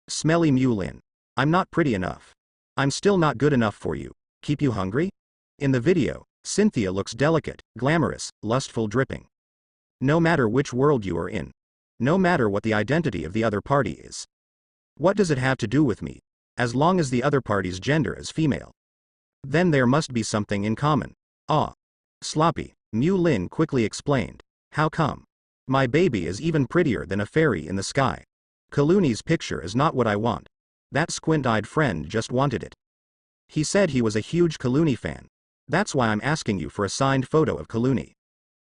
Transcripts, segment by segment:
Smelly Mulin. I'm not pretty enough. I'm still not good enough for you. Keep you hungry? In the video, Cynthia looks delicate, glamorous, lustful, dripping. No matter which world you are in. No matter what the identity of the other party is. What does it have to do with me? As long as the other party's gender is female. Then there must be something in common. Ah. Sloppy, Mulin quickly explained. How come? My baby is even prettier than a fairy in the sky. Kaluni's picture is not what I want. That squint-eyed friend just wanted it. He said he was a huge Kaluni fan. That's why I'm asking you for a signed photo of Kaluni.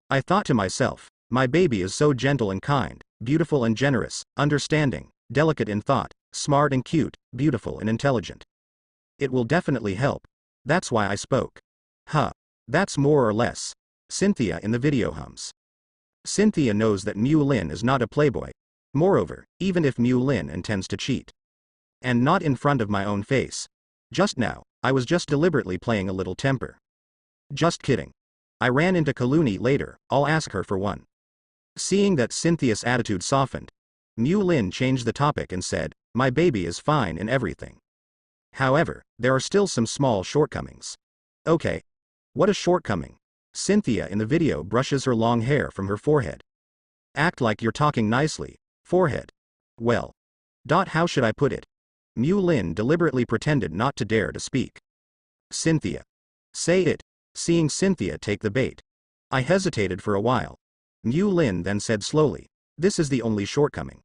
I thought to myself, my baby is so gentle and kind, beautiful and generous, understanding, delicate in thought, smart and cute, beautiful and intelligent. It will definitely help. That's why I spoke. Huh. That's more or less. Cynthia in the video hums. Cynthia knows that Mulin is not a playboy. Moreover, even if Mulin intends to cheat. And not in front of my own face. Just now, I was just deliberately playing a little temper. Just kidding. I ran into Kaluni later, I'll ask her for one. Seeing that Cynthia's attitude softened, Mulin changed the topic and said, my baby is fine in everything. However, there are still some small shortcomings. Okay. What a shortcoming. Cynthia in the video brushes her long hair from her forehead. Act like you're talking nicely. Forehead. Well. How should I put it? Mulin deliberately pretended not to dare to speak. Cynthia. Say it. Seeing Cynthia take the bait. I hesitated for a while. Mulin then said slowly, this is the only shortcoming.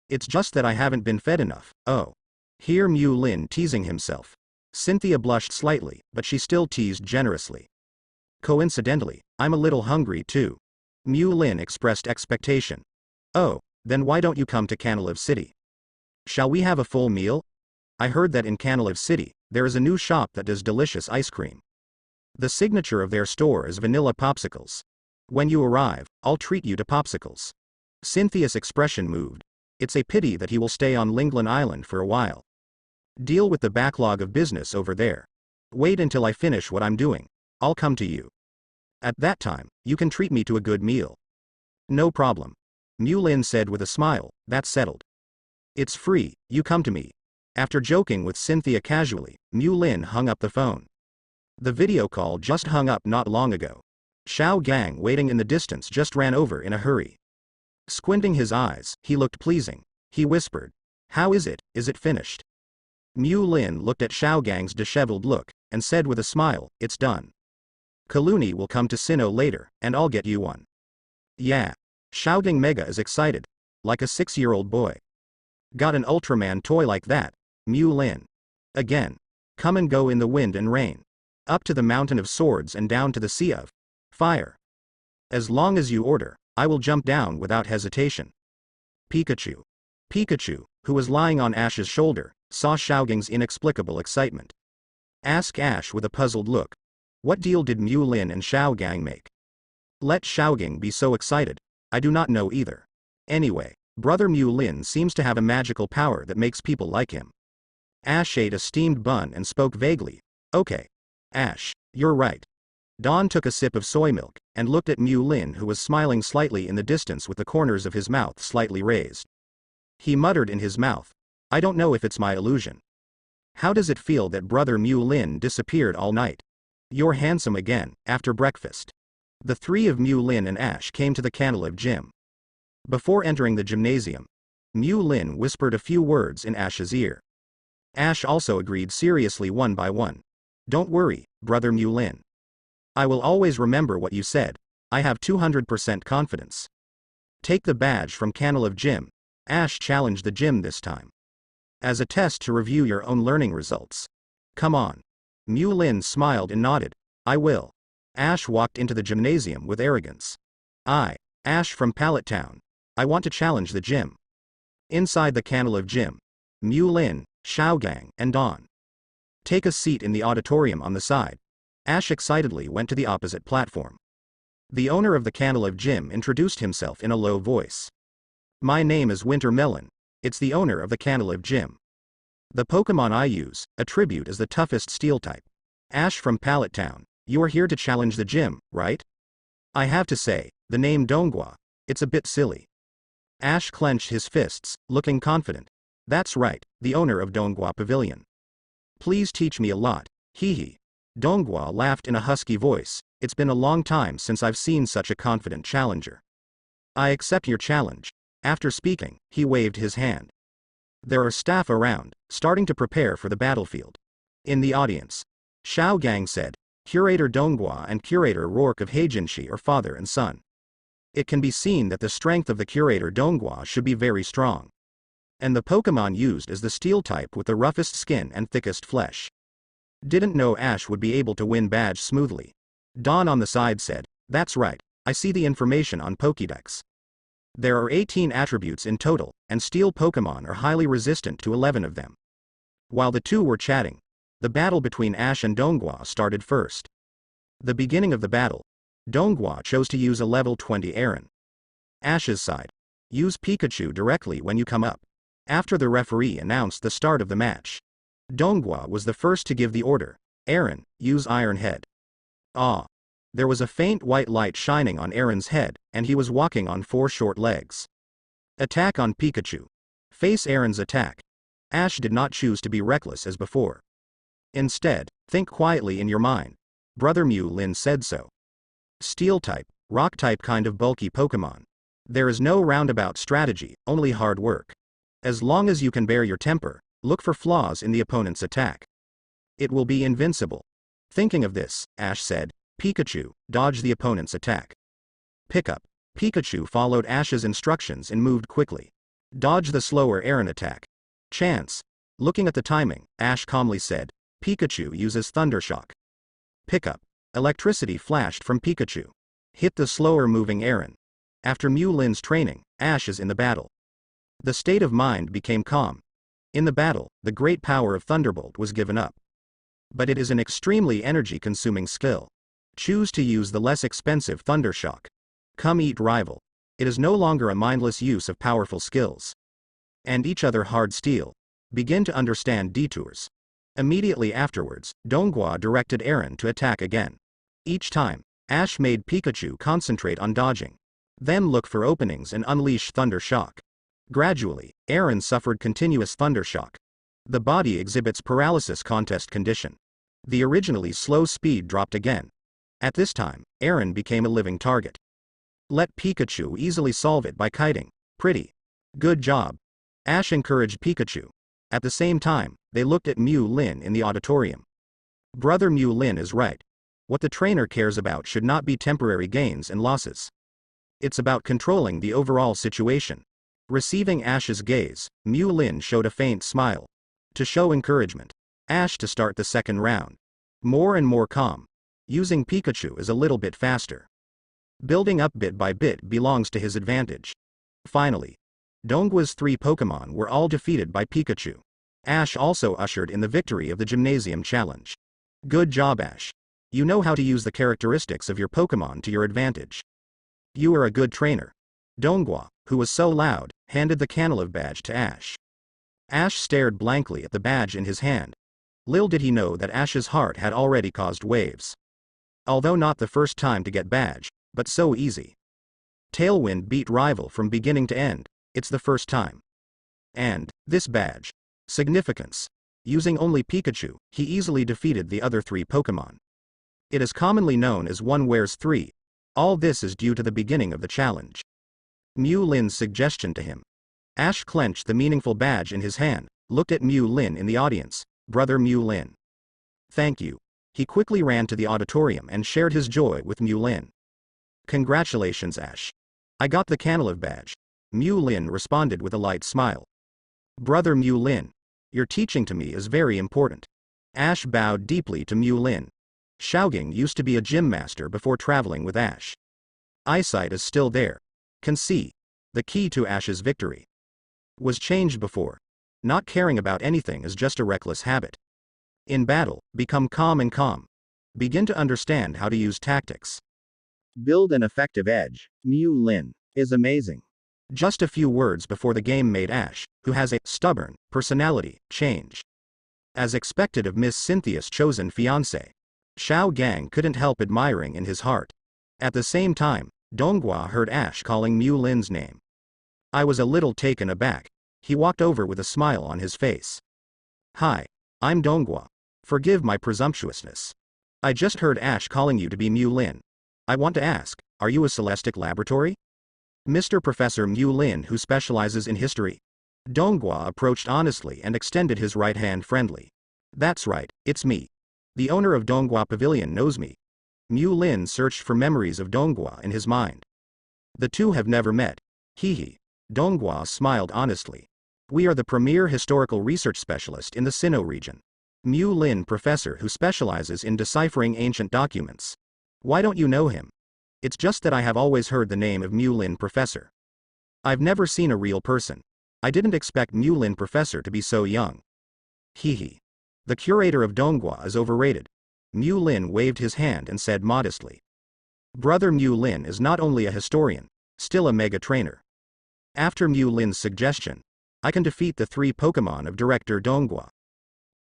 It's just that I haven't been fed enough. Oh. Here Mulin teasing himself. Cynthia blushed slightly, but she still teased generously. Coincidentally, I'm a little hungry too. Mulin expressed expectation. Oh, then why don't you come to Canalive City? Shall we have a full meal? I heard that in Canalive City, there is a new shop that does delicious ice cream. The signature of their store is vanilla popsicles. When you arrive, I'll treat you to popsicles. Cynthia's expression moved. It's a pity that he will stay on Linglan Island for a while. Deal with the backlog of business over there. Wait until I finish what I'm doing. I'll come to you. At that time, you can treat me to a good meal. No problem. Mulin said with a smile, that's settled. It's free, you come to me. After joking with Cynthia casually, Mulin hung up the phone. The video call just hung up not long ago. Xiao Gang waiting in the distance just ran over in a hurry. Squinting his eyes, he looked pleasing. He whispered, how is it finished? Mulin looked at Xiao Gang's disheveled look, and said with a smile, it's done. Kaluni will come to Sinnoh later, and I'll get you one. Yeah. Xiao Gang Mega is excited. Like a 6-year-old boy. Got an Ultraman toy like that, Mulin. Again. Come and go in the wind and rain. Up to the mountain of swords and down to the sea of fire. As long as you order, I will jump down without hesitation. Pikachu. Pikachu, who was lying on Ash's shoulder, saw Xiaogang's inexplicable excitement. Ask Ash with a puzzled look. What deal did Mulin and Xiaogang make? Let Xiaogang be so excited. I do not know either. Anyway, Brother Mulin seems to have a magical power that makes people like him. Ash ate a steamed bun and spoke vaguely. Okay. Ash, you're right. Don took a sip of soy milk, and looked at Mulin who was smiling slightly in the distance with the corners of his mouth slightly raised. He muttered in his mouth. I don't know if it's my illusion. How does it feel that Brother Mulin disappeared all night? You're handsome again, after breakfast. The three of Mulin and Ash came to the Canalive gym. Before entering the gymnasium, Mulin whispered a few words in Ash's ear. Ash also agreed seriously one by one. Don't worry, Brother Mulin. I will always remember what you said. I have 200% confidence. Take the badge from Canalive Gym. Ash challenged the gym this time. As a test to review your own learning results. Come on. Mulin smiled and nodded. I will. Ash walked into the gymnasium with arrogance. Ash from Pallet Town. I want to challenge the gym. Inside the Canalive Gym. Mulin, Xiaogang, and Don. Take a seat in the auditorium on the side. Ash excitedly went to the opposite platform. The owner of the Canalive Gym introduced himself in a low voice. My name is Winter Melon. It's the owner of the Canalive Gym. The Pokemon I use, attribute is the toughest steel type. Ash from Pallet Town, you are here to challenge the gym, right? I have to say, the name Donghua, it's a bit silly. Ash clenched his fists, looking confident. That's right, the owner of Donghua Pavilion. Please teach me a lot, hee hee. Donghua laughed in a husky voice, it's been a long time since I've seen such a confident challenger. I accept your challenge. After speaking, he waved his hand. There are staff around, starting to prepare for the battlefield. In the audience, Xiao Gang said, Curator Donghua and Curator Rourke of Heijinshi are father and son. It can be seen that the strength of the Curator Donghua should be very strong. And the Pokemon used is the steel type with the roughest skin and thickest flesh. Didn't know Ash would be able to win badge smoothly. Dawn on the side said, that's right, I see the information on Pokédex. There are 18 attributes in total, and steel Pokemon are highly resistant to 11 of them. While the two were chatting, the battle between Ash and Donghua started first. The beginning of the battle, Donghua chose to use a level 20 Aaron. Ash's side, use Pikachu directly when you come up. After the referee announced the start of the match, Donghua was the first to give the order, Aaron, use Iron Head. Ah! There was a faint white light shining on Aaron's head, and he was walking on 4 short legs. Attack on Pikachu. Face Aaron's attack. Ash did not choose to be reckless as before. Instead, think quietly in your mind. Brother Mew Lin said so. Steel type, rock type kind of bulky Pokemon. There is no roundabout strategy, only hard work. As long as you can bear your temper, look for flaws in the opponent's attack. It will be invincible. Thinking of this, Ash said, Pikachu, dodge the opponent's attack. Pickup. Pikachu followed Ash's instructions and moved quickly. Dodge the slower Aaron attack. Chance. Looking at the timing, Ash calmly said, Pikachu uses Thundershock. Pickup. Electricity flashed from Pikachu. Hit the slower moving Aaron. After Mew Lin's training, Ash is in the battle. The state of mind became calm. In the battle, the great power of Thunderbolt was given up. But it is an extremely energy-consuming skill. Choose to use the less expensive Thundershock. Come eat rival. It is no longer a mindless use of powerful skills. And each other hard steel. Begin to understand detours. Immediately afterwards, Donghua directed Aaron to attack again. Each time, Ash made Pikachu concentrate on dodging. Then look for openings and unleash Thundershock. Gradually, Aaron suffered continuous Thundershock. The body exhibits paralysis contest condition. The originally slow speed dropped again. At this time, Aaron became a living target. Let Pikachu easily solve it by kiting. Pretty. Good job. Ash encouraged Pikachu. At the same time, they looked at Mew Lin in the auditorium. Brother Mew Lin is right. What the trainer cares about should not be temporary gains and losses. It's about controlling the overall situation. Receiving Ash's gaze, Mew Lin showed a faint smile. To show encouragement, Ash to start the second round. More and more calm. Using Pikachu is a little bit faster. Building up bit by bit belongs to his advantage. Finally, Donghua's 3 Pokemon were all defeated by Pikachu. Ash also ushered in the victory of the Gymnasium Challenge. Good job, Ash. You know how to use the characteristics of your Pokemon to your advantage. You are a good trainer. Donghua, who was so loud, handed the Canalive badge to Ash. Ash stared blankly at the badge in his hand. Little did he know that Ash's heart had already caused waves. Although not the first time to get badge, but so easy. Tailwind beat rival from beginning to end, it's the first time. And, this badge. Significance. Using only Pikachu, he easily defeated the other 3 Pokemon. It is commonly known as 1 wears 3. All this is due to the beginning of the challenge. Mew Lin's suggestion to him. Ash clenched the meaningful badge in his hand, looked at Mew Lin in the audience. Brother Mew Lin. Thank you. He quickly ran to the auditorium and shared his joy with Mew Lin. Congratulations, Ash. I got the Canalive badge. Mew Lin responded with a light smile. Brother Mew Lin. Your teaching to me is very important. Ash bowed deeply to Mew Lin. Xiaogang used to be a gym master before traveling with Ash. Eyesight is still there. Can see. The key to Ash's victory. Was changed before. Not caring about anything is just a reckless habit. In battle, become calm and calm. Begin to understand how to use tactics. Build an effective edge. Mew Lin is amazing. Just a few words before the game made Ash, who has a stubborn personality, change. As expected of Miss Cynthia's chosen fiance. Xiao Gang couldn't help admiring in his heart. At the same time, Donghua heard Ash calling Mew Lin's name. I was a little taken aback. He walked over with a smile on his face. Hi. I'm Donghua. Forgive my presumptuousness. I just heard Ash calling you to be Mu Lin. I want to ask, are you a Celestic Laboratory? Mr. Professor Mu Lin, who specializes in history? Donghua approached honestly and extended his right hand friendly. That's right, it's me. The owner of Donghua Pavilion knows me. Mu Lin searched for memories of Donghua in his mind. The two have never met. Hee. Donghua smiled honestly. We are the premier historical research specialist in the Sinnoh region. Mu Lin, professor who specializes in deciphering ancient documents. Why don't you know him? It's just that I have always heard the name of Mu Lin, professor. I've never seen a real person. I didn't expect Mu Lin, professor, to be so young. Hee. The curator of Donghua is overrated. Mu Lin waved his hand and said modestly. Brother Mu Lin is not only a historian, still a mega trainer. After Mu Lin's suggestion, I can defeat the 3 Pokemon of Director Donghua.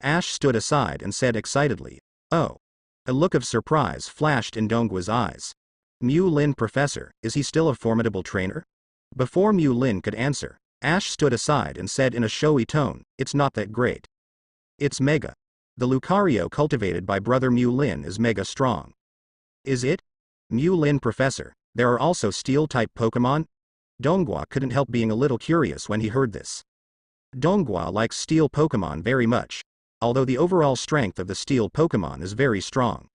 Ash stood aside and said excitedly, oh. A look of surprise flashed in Donghua's eyes. Mu Lin, professor, is he still a formidable trainer? Before Mu Lin could answer, Ash stood aside and said in a showy tone, it's not that great. It's mega. The Lucario cultivated by Brother Mu Lin is mega strong. Is it? Mu Lin, professor, there are also steel-type Pokemon? Donghua couldn't help being a little curious when he heard this. Donghua likes steel Pokemon very much, although the overall strength of the steel Pokemon is very strong.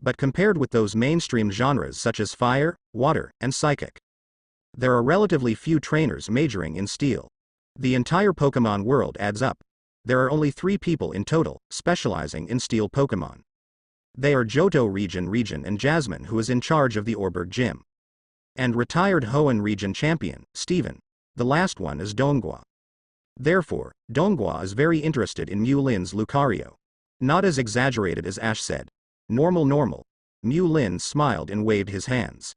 But compared with those mainstream genres such as fire, water, and psychic, there are relatively few trainers majoring in steel. The entire Pokemon world adds up. There are only 3 people in total, specializing in steel Pokemon. They are Johto region and Jasmine, who is in charge of the Orberg Gym. And retired Hoenn region champion, Steven. The last one is Donghua. Therefore, Donghua is very interested in Mu Lin's Lucario. Not as exaggerated as Ash said. Normal. Mu Lin smiled and waved his hands.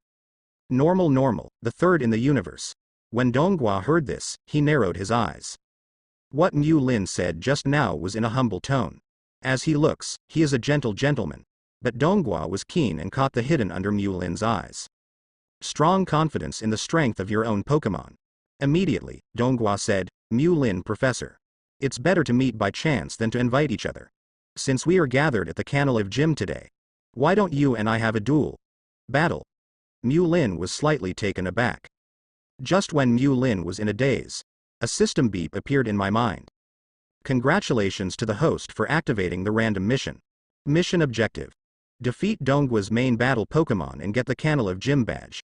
Normal, the third in the universe. When Donghua heard this, he narrowed his eyes. What Mu Lin said just now was in a humble tone. As he looks, he is a gentle gentleman. But Donghua was keen and caught the hidden under Mu Lin's eyes. Strong confidence in the strength of your own Pokemon. Immediately, Donghua said, Mu Lin, professor. It's better to meet by chance than to invite each other. Since we are gathered at the Canalive Gym today, why don't you and I have a duel? Battle. Mu Lin was slightly taken aback. Just when Mu Lin was in a daze, a system beep appeared in my mind. Congratulations to the host for activating the random mission. Mission objective. Defeat Donghua's main battle Pokemon and get the Canalive Gym badge.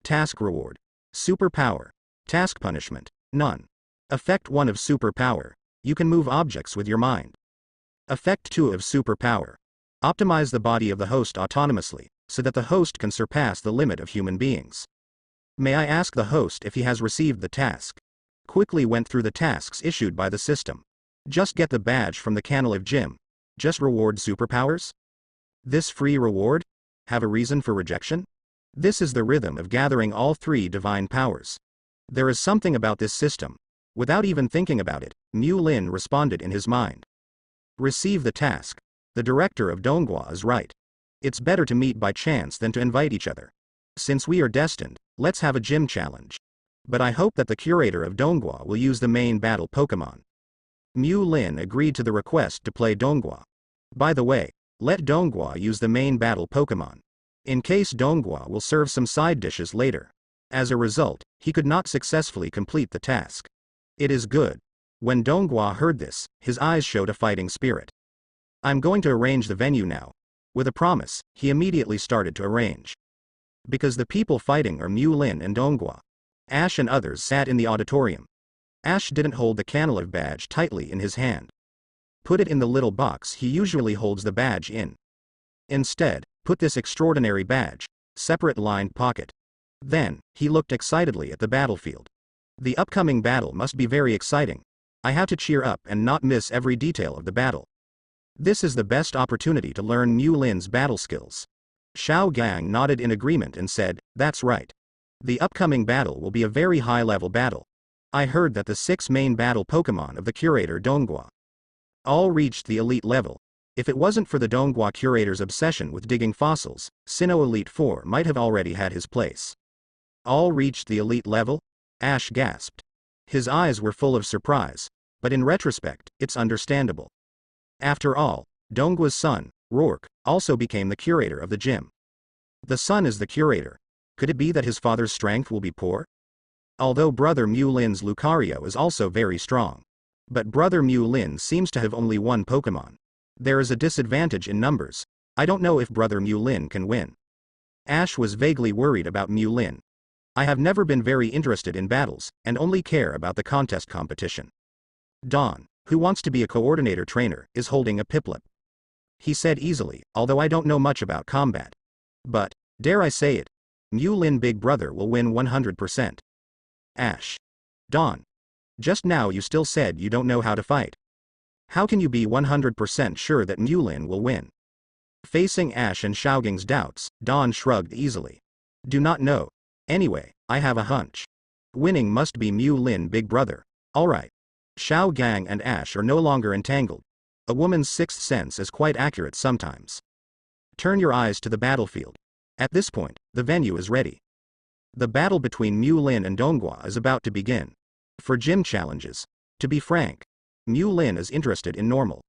Task reward. Super power. Task punishment. None. Effect 1 of super power. You can move objects with your mind. Effect 2 of super power. Optimize the body of the host autonomously, so that the host can surpass the limit of human beings. May I ask the host if he has received the task? Quickly went through the tasks issued by the system. Just get the badge from the Canalive Gym. Just reward superpowers? This free reward? Have a reason for rejection? This is the rhythm of gathering all 3 divine powers. There is something about this system. Without even thinking about it, Mu Lin responded in his mind. Receive the task. The director of Donghua is right. It's better to meet by chance than to invite each other. Since we are destined, let's have a gym challenge. But I hope that the curator of Donghua will use the main battle Pokemon. Mu Lin agreed to the request to play Donghua. By the way, let Donghua use the main battle Pokemon. In case Donghua will serve some side dishes later. As a result, he could not successfully complete the task. It is good. When Donghua heard this, his eyes showed a fighting spirit. I'm going to arrange the venue now. With a promise, he immediately started to arrange. Because the people fighting are Mu Lin and Donghua. Ash and others sat in the auditorium. Ash didn't hold the Canalive badge tightly in his hand. Put it in the little box he usually holds the badge in. Instead, put this extraordinary badge, separate lined pocket. Then, he looked excitedly at the battlefield. The upcoming battle must be very exciting. I have to cheer up and not miss every detail of the battle. This is the best opportunity to learn Mu Lin's battle skills. Xiao Gang nodded in agreement and said, that's right. The upcoming battle will be a very high-level battle. I heard that the 6 main battle Pokemon of the curator Donghua all reached the elite level. If it wasn't for the Donghua curator's obsession with digging fossils, Sinnoh Elite 4 might have already had his place. All reached the elite level? Ash gasped. His eyes were full of surprise, but in retrospect, it's understandable. After all, Donggua's son, Rourke, also became the curator of the gym. The son is the curator. Could it be that his father's strength will be poor? Although brother Mu Lin's Lucario is also very strong. But brother Mu Lin seems to have only one Pokemon. There is a disadvantage in numbers. I don't know if brother Mu Lin can win. Ash was vaguely worried about Mu Lin. I have never been very interested in battles, and only care about the contest competition. Don, who wants to be a coordinator trainer, is holding a Piplup. He said easily, although I don't know much about combat. But, dare I say it, Mu Lin big brother will win 100%. Ash. Don. Just now you still said you don't know how to fight. How can you be 100% sure that Mu Lin will win? Facing Ash and Xiaoging's doubts, Don shrugged easily. Do not know. Anyway, I have a hunch. Winning must be Mu Lin big brother. Alright. Xiaogang and Ash are no longer entangled. A woman's sixth sense is quite accurate sometimes. Turn your eyes to the battlefield. At this point, the venue is ready. The battle between Mu Lin and Donghua is about to begin. For gym challenges, to be frank, Mu Lin is interested in normal.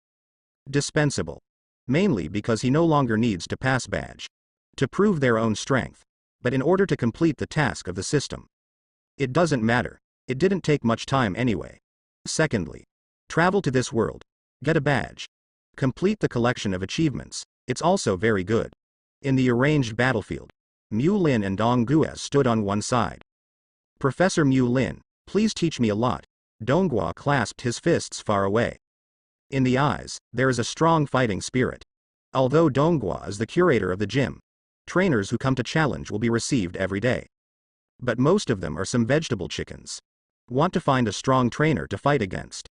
Dispensable. Mainly because he no longer needs to pass badge. To prove their own strength. But in order to complete the task of the system. It doesn't matter. It didn't take much time anyway. Secondly, travel to this world. Get a badge. Complete the collection of achievements. It's also very good. In the arranged battlefield, Mu Lin and Donghua stood on one side. Professor Mu Lin, please teach me a lot. Donghua clasped his fists far away. In the eyes, there is a strong fighting spirit. Although Donghua is the curator of the gym, trainers who come to challenge will be received every day. But most of them are some vegetable chickens. Want to find a strong trainer to fight against.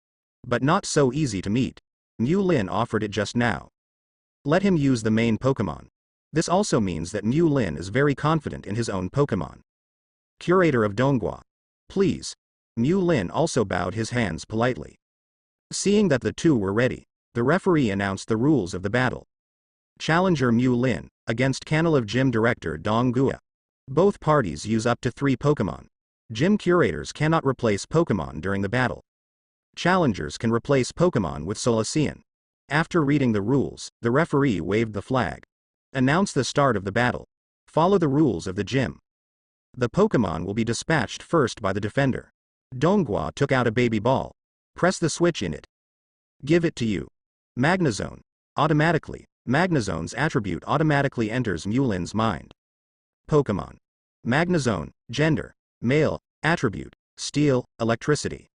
But not so easy to meet. Mu Lin offered it just now. Let him use the main Pokemon. This also means that Mu Lin is very confident in his own Pokemon. Curator of Donghua. Please. Mu Lin also bowed his hands politely. Seeing that the two were ready, the referee announced the rules of the battle. Challenger Mu Lin, against Canalave Gym Director Donghua. Both parties use up to 3 Pokemon. Gym curators cannot replace Pokemon during the battle. Challengers can replace Pokemon with Solacean. After reading the rules, the referee waved the flag. Announce the start of the battle. Follow the rules of the gym. The Pokemon will be dispatched first by the defender. Donghua took out a baby ball. Press the switch in it. Give it to you. Magnezone. Automatically, Magnezone's attribute automatically enters Mu Lin's mind. Pokemon. Magnezone, gender, male, attribute, steel, electricity.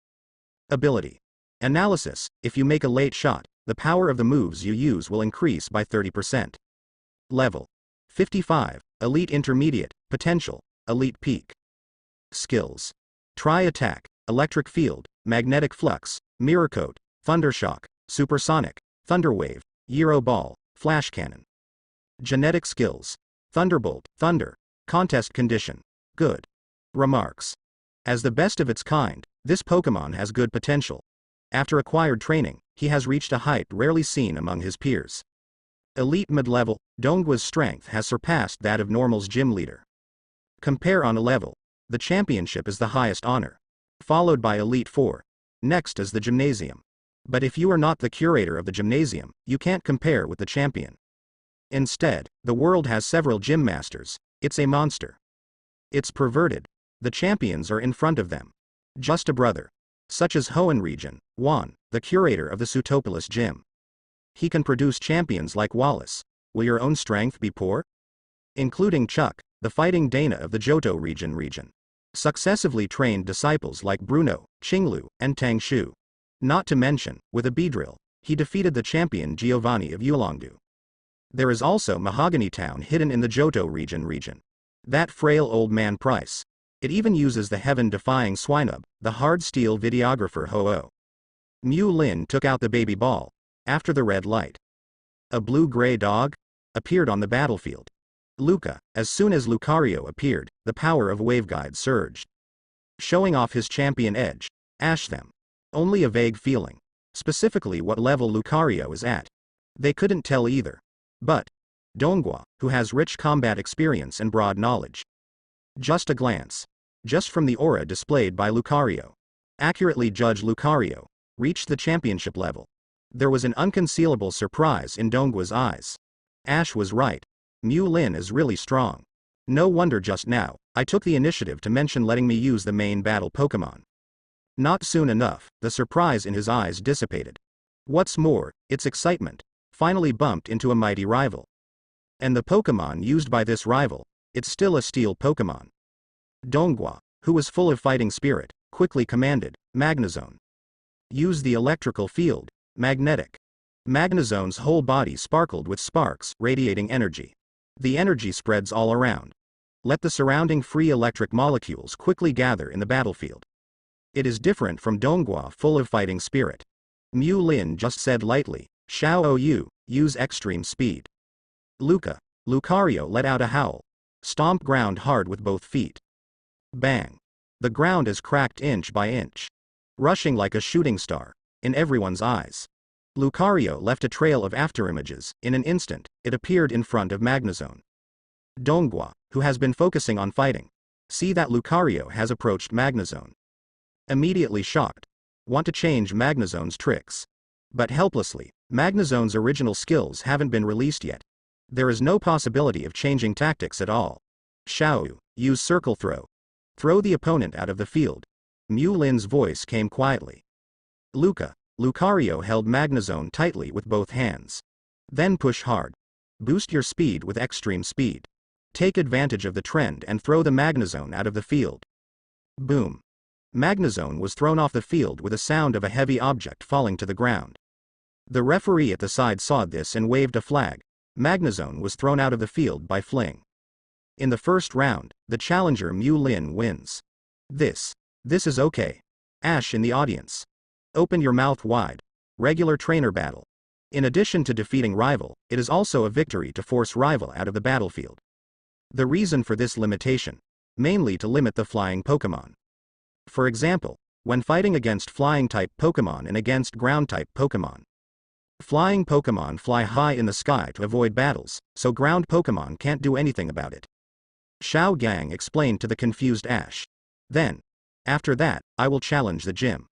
Ability. Analysis, if you make a late shot, the power of the moves you use will increase by 30%. Level. 55, Elite Intermediate, Potential, Elite Peak. Skills. Tri-Attack, Electric Field, Magnetic Flux, Mirror Coat, Thundershock, Supersonic, Thunderwave, Gyro Ball, Flash Cannon. Genetic Skills. Thunderbolt, Thunder, Contest Condition, Good. Remarks. As the best of its kind, this Pokemon has good potential. After acquired training, he has reached a height rarely seen among his peers. Elite Mid-Level, Donggua's strength has surpassed that of Normal's gym leader. Compare on a level. The championship is the highest honor. Followed by Elite 4. Next is the gymnasium. But if you are not the curator of the gymnasium, you can't compare with the champion. Instead, the world has several gym masters. It's a monster. It's perverted. The champions are in front of them. Just a brother. Such as Hoenn region, Juan, the curator of the Sutopolis gym. He can produce champions like Wallace. Will your own strength be poor? Including Chuck, the fighting Dana of the Johto region. Successively trained disciples like Bruno, Qinglu, and Tang Shu. Not to mention, with a Beedrill, he defeated the champion Giovanni of Yulongdu. There is also Mahogany Town hidden in the Johto region. That frail old man Price. It even uses the heaven-defying Swinub, the hard-steel videographer Ho-Oh. Mu Lin took out the baby ball. After the red light. A blue-gray dog? Appeared on the battlefield. Luca, as soon as Lucario appeared, the power of Waveguide surged. Showing off his champion edge. Ash them. Only a vague feeling. Specifically what level Lucario is at. They couldn't tell either. But Donghua, who has rich combat experience and broad knowledge. Just a glance. Just from the aura displayed by Lucario. accurately judge Lucario, reached the championship level. There was an unconcealable surprise in Donggua's eyes. Ash was right. Mu Lin is really strong. No wonder just now, I took the initiative to mention letting me use the main battle Pokemon. Not soon enough, the surprise in his eyes dissipated. What's more, its excitement finally bumped into a mighty rival. And the Pokemon used by this rival, it's still a steel Pokemon. Donghua, who was full of fighting spirit, quickly commanded, Magnezone. Use the electrical field, magnetic. Magnezone's whole body sparkled with sparks, radiating energy. The energy spreads all around. Let the surrounding free electric molecules quickly gather in the battlefield. It is different from Donghua full of fighting spirit. Mu Lin just said lightly, Xiao Yu, use extreme speed. Lucario let out a howl. Stomp ground hard with both feet. Bang. The ground is cracked inch by inch. Rushing like a shooting star, in everyone's eyes. Lucario left a trail of afterimages. In an instant, it appeared in front of Magnezone. Donghua, who has been focusing on fighting, see that Lucario has approached Magnezone. Immediately shocked. Want to change Magnezone's tricks. But helplessly, Magnezone's original skills haven't been released yet. There is no possibility of changing tactics at all. Xiao, use circle throw. Throw the opponent out of the field. Mu Lin's voice came quietly. Lucario held Magnezone tightly with both hands. Then push hard. Boost your speed with extreme speed. Take advantage of the trend and throw the Magnezone out of the field. Boom. Magnezone was thrown off the field with a sound of a heavy object falling to the ground. The referee at the side saw this and waved a flag. Magnezone was thrown out of the field by Fling. In the first round, the challenger Mu Lin wins. This is okay. Ash in the audience. Open your mouth wide. Regular trainer battle. In addition to defeating rival, it is also a victory to force rival out of the battlefield. The reason for this limitation? Mainly to limit the flying Pokemon. For example, when fighting against flying-type Pokemon and against ground-type Pokemon. Flying Pokemon fly high in the sky to avoid battles, so ground Pokemon can't do anything about it. Xiao Gang explained to the confused Ash. Then, after that, I will challenge the gym.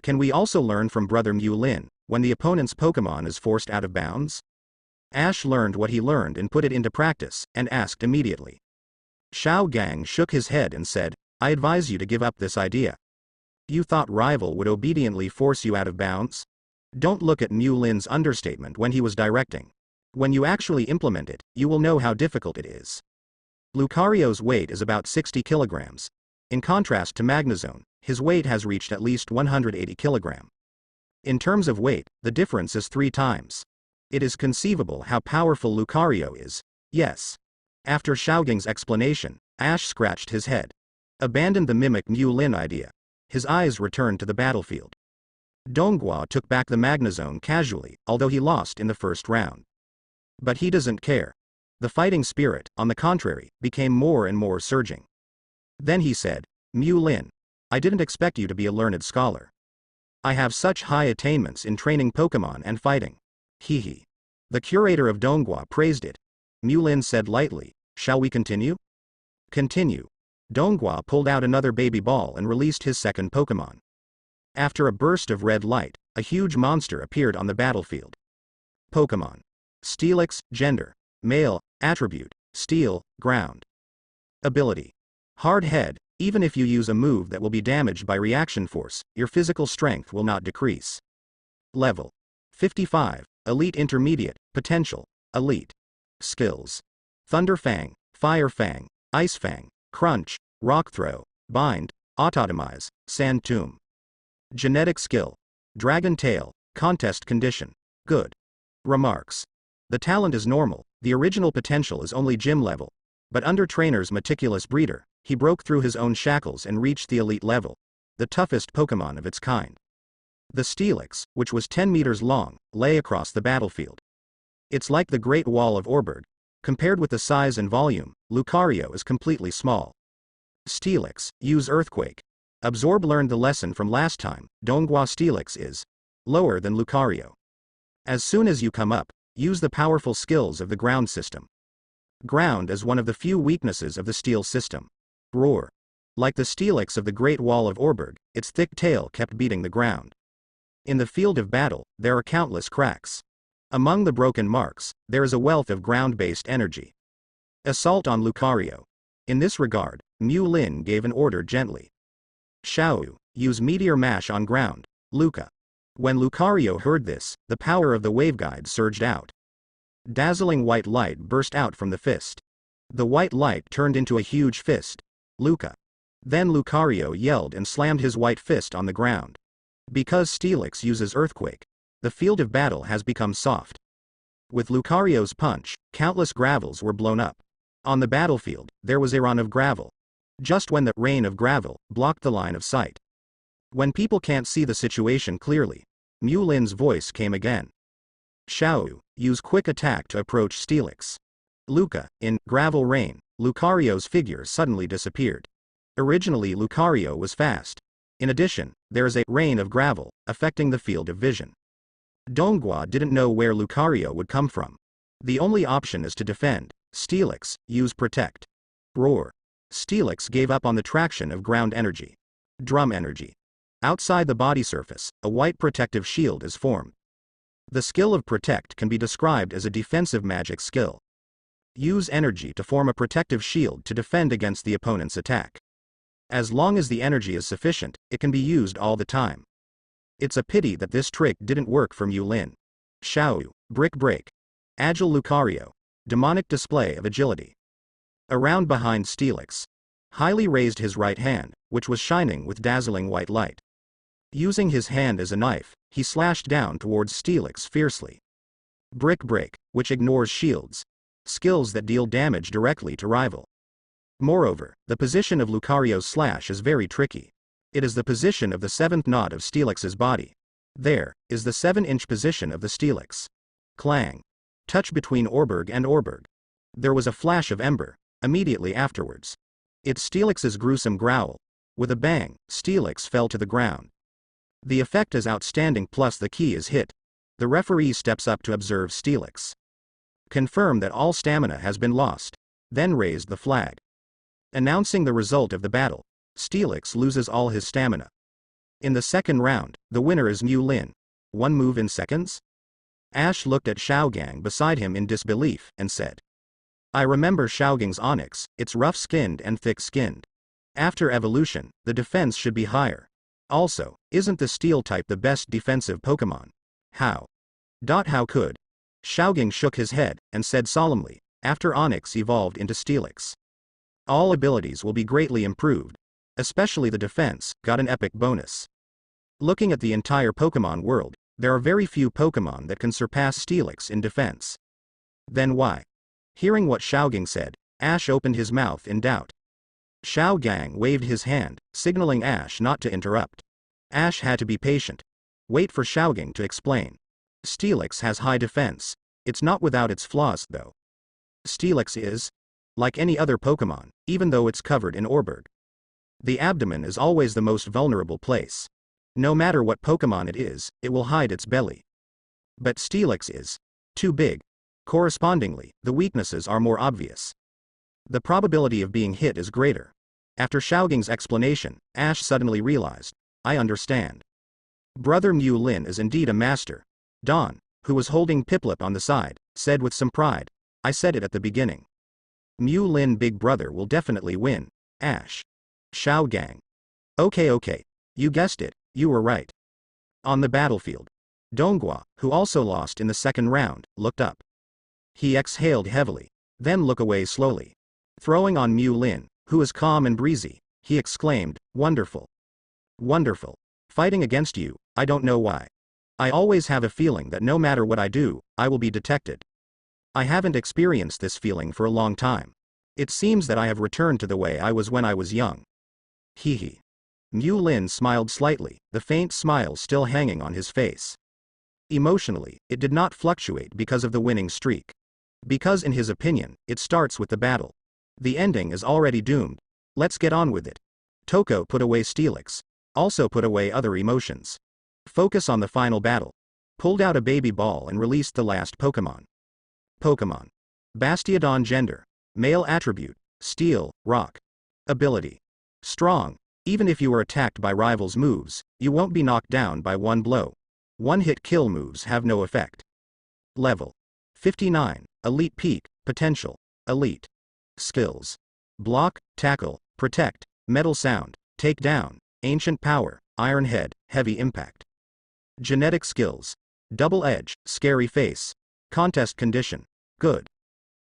Can we also learn from Brother Mu Lin, when the opponent's Pokemon is forced out of bounds? Ash learned what he learned and put it into practice, and asked immediately. Xiao Gang shook his head and said, I advise you to give up this idea. You thought rival would obediently force you out of bounds? Don't look at Mu Lin's understatement when he was directing. When you actually implement it, you will know how difficult it is. Lucario's weight is about 60 kilograms. In contrast to Magnezone, his weight has reached at least 180 kilograms. In terms of weight, the difference is 3 times. It is conceivable how powerful Lucario is. Yes. After Xiaogang's explanation, Ash scratched his head. Abandoned the mimic Mu Lin idea. His eyes returned to the battlefield. Donghua took back the Magnezone casually, although he lost in the first round. But he doesn't care. The fighting spirit, on the contrary, became more and more surging. Then he said, Mu Lin, I didn't expect you to be a learned scholar. I have such high attainments in training Pokemon and fighting. Hehe. The curator of Donghua praised it. Mu Lin said lightly, shall we continue? Continue. Donghua pulled out another baby ball and released his second Pokemon. After a burst of red light, a huge monster appeared on the battlefield. Pokemon. Steelix, gender, male, attribute, steel, ground. Ability. Hard head, even if you use a move that will be damaged by reaction force, your physical strength will not decrease. Level. 55, Elite Intermediate, Potential, Elite. Skills. Thunder Fang, Fire Fang, Ice Fang, Crunch, Rock Throw, Bind, Autotomize, Sand Tomb. Genetic skill. Dragon Tail, Contest Condition. Good. Remarks. The talent is normal, the original potential is only gym level. But under trainer's meticulous breeder, he broke through his own shackles and reached the elite level. The toughest Pokemon of its kind. The Steelix, which was 10 meters long, lay across the battlefield. It's like the Great Wall of Orberg. Compared with the size and volume, Lucario is completely small. Steelix, use Earthquake. Absorb learned the lesson from last time, Donghua Steelix is lower than Lucario. As soon as you come up, use the powerful skills of the ground system. Ground is one of the few weaknesses of the steel system. Roar. Like the Steelix of the Great Wall of Orberg, its thick tail kept beating the ground. In the field of battle, there are countless cracks. Among the broken marks, there is a wealth of ground-based energy. Assault on Lucario. In this regard, Mu Lin gave an order gently. Xiao, use Meteor Mash on ground, Luca. When Lucario heard this, the power of the waveguide surged out. Dazzling white light burst out from the fist. The white light turned into a huge fist. Luca. Then Lucario yelled and slammed his white fist on the ground. Because Steelix uses Earthquake, the field of battle has become soft. With Lucario's punch, countless gravels were blown up. On the battlefield, there was a run of gravel. Just when the rain of gravel blocked the line of sight. When people can't see the situation clearly, Mu Lin's voice came again. Xiao, use Quick Attack to approach Steelix. Luca, in Gravel Rain, Lucario's figure suddenly disappeared. Originally Lucario was fast. In addition, there is a rain of gravel, affecting the field of vision. Donghua didn't know where Lucario would come from. The only option is to defend. Steelix, use Protect. Roar. Steelix gave up on the traction of ground energy. Drum energy. Outside the body surface, a white protective shield is formed. The skill of Protect can be described as a defensive magic skill. Use energy to form a protective shield to defend against the opponent's attack. As long as the energy is sufficient, it can be used all the time. It's a pity that this trick didn't work for Mu Lin. Xiao, Brick Break. Agile Lucario. Demonic display of agility. Around behind Steelix. Highly raised his right hand, which was shining with dazzling white light. Using his hand as a knife, he slashed down towards Steelix fiercely. Brick Break, which ignores shields. Skills that deal damage directly to rival. Moreover, the position of Lucario's slash is very tricky. It is the position of the 7th knot of Steelix's body. There is the 7-inch position of the Steelix. Clang. Touch between Orberg and Orberg. There was a flash of ember. Immediately afterwards. It's Steelix's gruesome growl. With a bang, Steelix fell to the ground. The effect is outstanding, plus the key is hit. The referee steps up to observe Steelix. Confirm that all stamina has been lost. Then raised the flag. Announcing the result of the battle. Steelix loses all his stamina. In the second round, the winner is Mu Lin. 1 move in seconds? Ash looked at Xiaogang beside him in disbelief, and said. I remember Xiaogang's Onyx, it's rough-skinned and thick-skinned. After evolution, the defense should be higher. Also, isn't the Steel type the best defensive Pokemon? How? How could? Xiaogang shook his head, and said solemnly, after Onyx evolved into Steelix. All abilities will be greatly improved. Especially the defense, got an epic bonus. Looking at the entire Pokemon world, there are very few Pokemon that can surpass Steelix in defense. Then why? Hearing what Xiaogang said, Ash opened his mouth in doubt. Xiaogang waved his hand, signaling Ash not to interrupt. Ash had to be patient. Wait for Xiaogang to explain. Steelix has high defense. It's not without its flaws, though. Steelix is like any other Pokemon, even though it's covered in Orberg. The abdomen is always the most vulnerable place. No matter what Pokemon it is, it will hide its belly. But Steelix is too big. Correspondingly, the weaknesses are more obvious. The probability of being hit is greater. After Xiaogang's explanation, Ash suddenly realized, I understand. Brother Mu Lin is indeed a master. Dawn, who was holding Piplup on the side, said with some pride, I said it at the beginning. Mu Lin big brother will definitely win. Ash. Xiaogang. Okay, you guessed it, you were right. On the battlefield. Donghua, who also lost in the second round, looked up. He exhaled heavily, then looked away slowly. Throwing on Mu Lin, who is calm and breezy, he exclaimed, wonderful. Wonderful. Fighting against you, I don't know why. I always have a feeling that no matter what I do, I will be detected. I haven't experienced this feeling for a long time. It seems that I have returned to the way I was when I was young. Hee. Mu Lin smiled slightly, the faint smile still hanging on his face. Emotionally, it did not fluctuate because of the winning streak. Because in his opinion, it starts with the battle. The ending is already doomed. Let's get on with it. Toko put away Steelix. Also put away other emotions. Focus on the final battle. Pulled out a baby ball and released the last Pokemon. Pokemon. Bastiodon gender. Male attribute. Steel, rock. Ability. Strong. Even if you are attacked by rivals' moves, you won't be knocked down by one blow. One-hit kill moves have no effect. Level 59. Elite Peak, Potential. Elite. Skills. Block, Tackle, Protect, Metal Sound, Take Down, Ancient Power, Iron Head, Heavy Impact. Genetic Skills. Double Edge, Scary Face. Contest Condition. Good.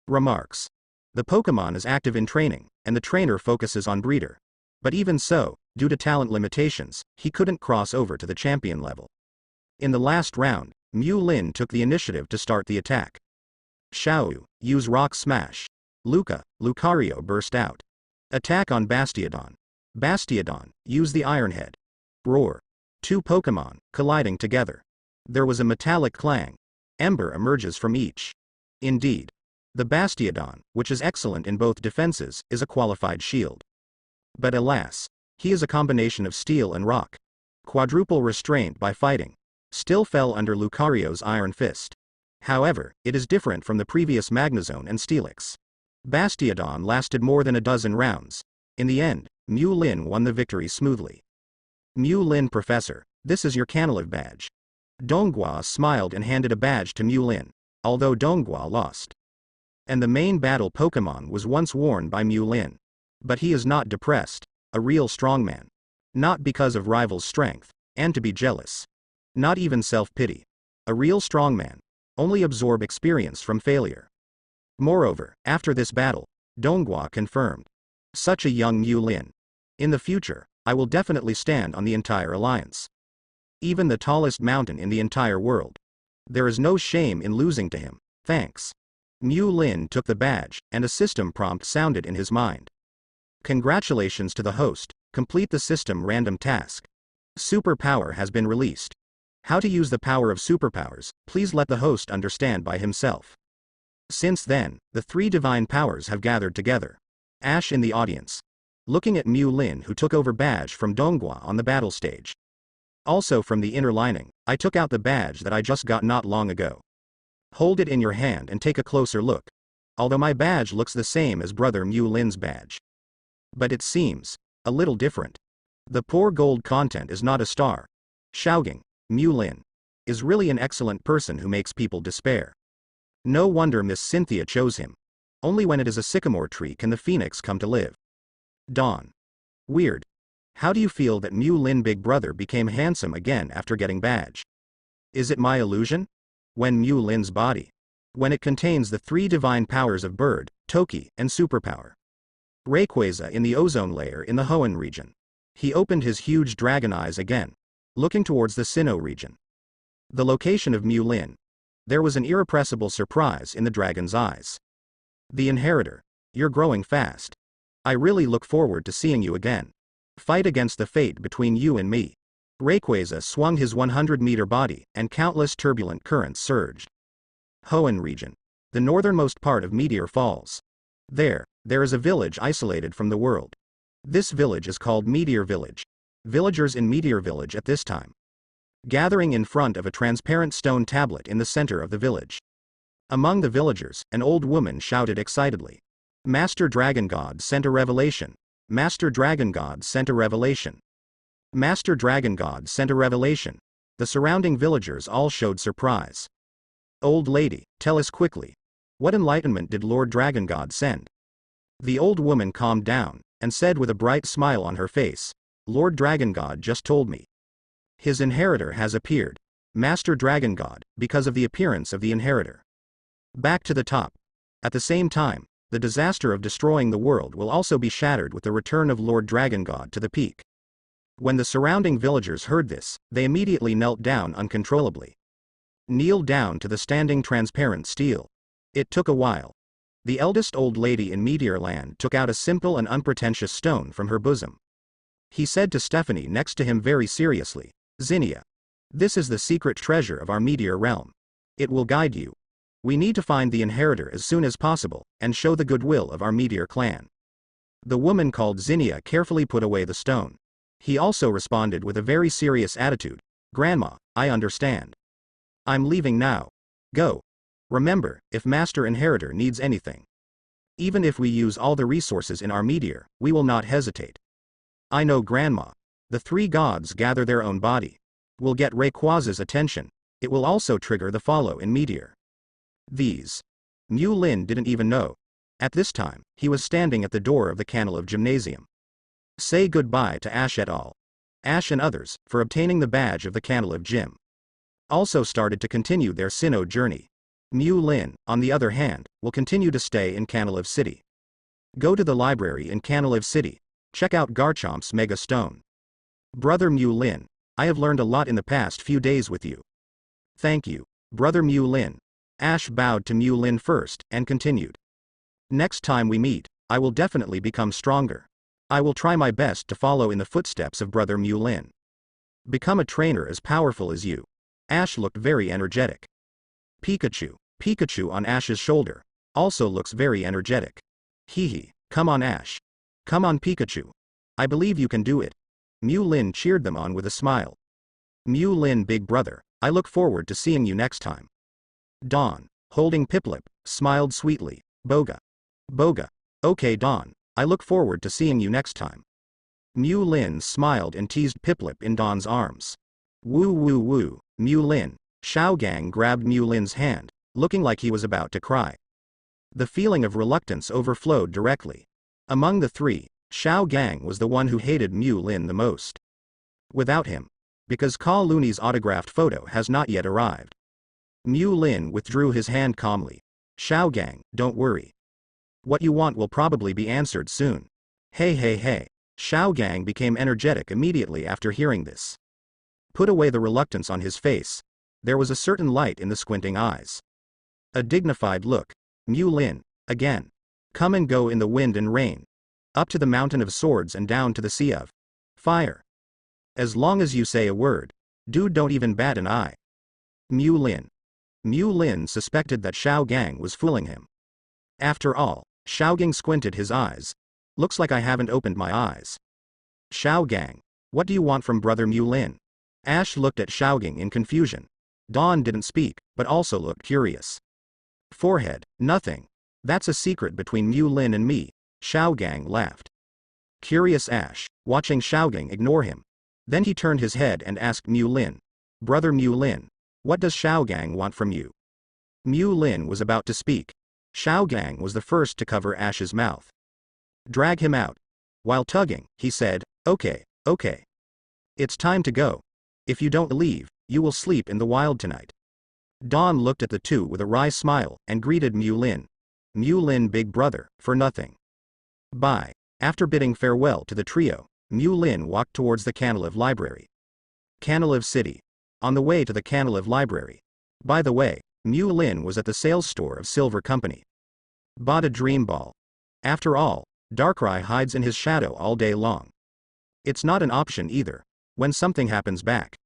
Remarks. The Pokemon is active in training, and the trainer focuses on breeder. But even so, due to talent limitations, he couldn't cross over to the champion level. In the last round, Mew Lin took the initiative to start the attack. Xiao, use Rock Smash. Lucario burst out. Attack on Bastiodon. Bastiodon, use the Iron Head. Roar. Two Pokemon, colliding together. There was a metallic clang. Ember emerges from each. Indeed. The Bastiodon, which is excellent in both defenses, is a qualified shield. But alas, he is a combination of steel and rock. Quadruple restraint by fighting. Still fell under Lucario's Iron Fist. However, it is different from the previous Magnezone and Steelix. Bastiodon lasted more than a dozen rounds. In the end, Mew Lin won the victory smoothly. Mew Lin Professor, this is your Canalive badge. Donghua smiled and handed a badge to Mew Lin, although Donghua lost. And the main battle Pokemon was once worn by Mew Lin. But he is not depressed, a real strongman. Not because of rival's strength, and to be jealous. Not even self-pity. A real strongman. Only absorb experience from failure. Moreover, after this battle, Donghua confirmed. Such a young Mew Lin. In the future, I will definitely stand on the entire alliance. Even the tallest mountain in the entire world. There is no shame in losing to him, thanks. Mew Lin took the badge, and a system prompt sounded in his mind. Congratulations to the host, complete the system random task. Superpower has been released. How to use the power of superpowers, please let the host understand by himself. Since then, the three divine powers have gathered together. Ash in the audience. Looking at Mew Lin who took over badge from Donghua on the battle stage. Also from the inner lining, I took out the badge that I just got not long ago. Hold it in your hand and take a closer look. Although my badge looks the same as brother Mew Lin's badge. But it seems a little different. The poor gold content is not a star. Xiaoging, Mew Lin, is really an excellent person who makes people despair. No wonder Miss Cynthia chose him. Only when it is a sycamore tree can the phoenix come to live. Dawn. Weird. How do you feel that Mew Lin big brother became handsome again after getting badge? Is it my illusion? When Mew Lin's body. When it contains the three divine powers of bird, Toki, and superpower. Rayquaza in the ozone layer in the Hoenn region. He opened his huge dragon eyes again, looking towards the Sinnoh region. The location of Mew Lin. There was an irrepressible surprise in the dragon's eyes. The inheritor. You're growing fast. I really look forward to seeing you again. Fight against the fate between you and me. Rayquaza swung his 100-meter body, and countless turbulent currents surged. Hoenn region. The northernmost part of Meteor Falls. There is a village isolated from the world. This village is called Meteor Village. Villagers in Meteor Village at this time. Gathering in front of a transparent stone tablet in the center of the village. Among the villagers, an old woman shouted excitedly. Master Dragon God sent a revelation. Master Dragon God sent a revelation. Master Dragon God sent a revelation. The surrounding villagers all showed surprise. Old lady, tell us quickly. What enlightenment did Lord Dragon God send? The old woman calmed down, and said with a bright smile on her face, Lord Dragon God just told me. His inheritor has appeared. Master Dragon God, because of the appearance of the inheritor. Back to the top. At the same time, the disaster of destroying the world will also be shattered with the return of Lord Dragon God to the peak. When the surrounding villagers heard this, they immediately knelt down uncontrollably. Kneeled down to the standing transparent steel. It took a while. The eldest old lady in Meteorland took out a simple and unpretentious stone from her bosom. He said to Stephanie next to him very seriously, Zinnia. This is the secret treasure of our Meteor realm. It will guide you. We need to find the inheritor as soon as possible, and show the goodwill of our Meteor clan. The woman called Zinnia carefully put away the stone. He also responded with a very serious attitude, Grandma, I understand. I'm leaving now. Go. Remember, if Master Inheritor needs anything. Even if we use all the resources in our Meteor, we will not hesitate. I know Grandma. The three gods gather their own body. Will get Rayquaza's attention. It will also trigger the follow in Meteor. These. Mu Lin didn't even know. At this time, he was standing at the door of the Canalave Gymnasium. Say goodbye to Ash et al. Ash and others, for obtaining the badge of the Canalave Gym, also started to continue their Sinnoh journey. Mu Lin, on the other hand, will continue to stay in Canalave City. Go to the library in Canalave City. Check out Garchomp's Mega Stone. Brother Mu Lin, I have learned a lot in the past few days with you. Thank you, Brother Mu Lin. Ash bowed to Mu Lin first, and continued. Next time we meet, I will definitely become stronger. I will try my best to follow in the footsteps of Brother Mu Lin. Become a trainer as powerful as you. Ash looked very energetic. Pikachu on Ash's shoulder, also looks very energetic. Hee, come on Ash. Come on Pikachu. I believe you can do it. Mu Lin cheered them on with a smile. Mu Lin big brother, I look forward to seeing you next time. Dawn, holding Piplup, smiled sweetly. Boga. Okay Dawn, I look forward to seeing you next time. Mu Lin smiled and teased Piplup in Dawn's arms. Woo, Mu Lin. Xiaogang grabbed Mu Lin's hand, looking like he was about to cry. The feeling of reluctance overflowed directly. Among the three, Xiaogang was the one who hated Mu Lin the most. Without him. Because Ka Luni's autographed photo has not yet arrived. Mu Lin withdrew his hand calmly. Xiaogang, don't worry. What you want will probably be answered soon. Hey. Xiaogang became energetic immediately after hearing this. Put away the reluctance on his face. There was a certain light in the squinting eyes. A dignified look. Mu Lin, again. Come and go in the wind and rain. Up to the mountain of swords and down to the sea of fire. As long as you say a word, dude don't even bat an eye. Mu Lin suspected that Xiaogang was fooling him. After all, Xiaogang squinted his eyes. Looks like I haven't opened my eyes. Xiaogang, what do you want from Brother Mu Lin? Ash looked at Xiaogang in confusion. Dawn didn't speak, but also looked curious. Forehead, nothing. That's a secret between Mu Lin and me, Xiaogang laughed. Curious Ash, watching Xiaogang ignore him. Then he turned his head and asked Mu Lin. Brother Mu Lin, what does Xiaogang want from you? Mu Lin was about to speak. Xiaogang was the first to cover Ash's mouth. Drag him out. While tugging, he said, okay. It's time to go. If you don't leave, you will sleep in the wild tonight. Dawn looked at the two with a wry smile and greeted Mu Lin. Mu Lin big brother, for nothing. Bye. After bidding farewell to the trio, Mu Lin walked towards the Canalave Library. Canalave City. On the way to the Canalave Library. By the way, Mu Lin was at the sales store of Silver Company. Bought a dream ball. After all, Darkrai hides in his shadow all day long. It's not an option either. When something happens back.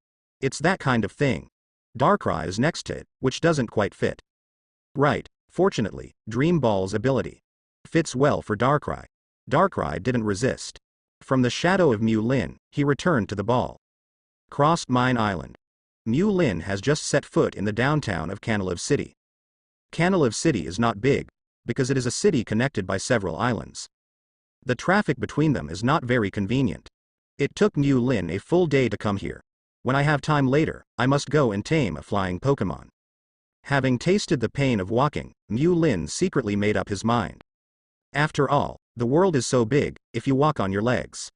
It's that kind of thing. Darkrai is next to it, which doesn't quite fit. Right, fortunately, Dream Ball's ability fits well for Darkrai. Darkrai didn't resist. From the shadow of Mu Lin, he returned to the ball. Crossed Mine Island. Mu Lin has just set foot in the downtown of Canalave City. Canalave City is not big, because it is a city connected by several islands. The traffic between them is not very convenient. It took Mu Lin a full day to come here. When I have time later, I must go and tame a flying Pokemon. Having tasted the pain of walking, Mu Lin secretly made up his mind. After all, the world is so big, if you walk on your legs.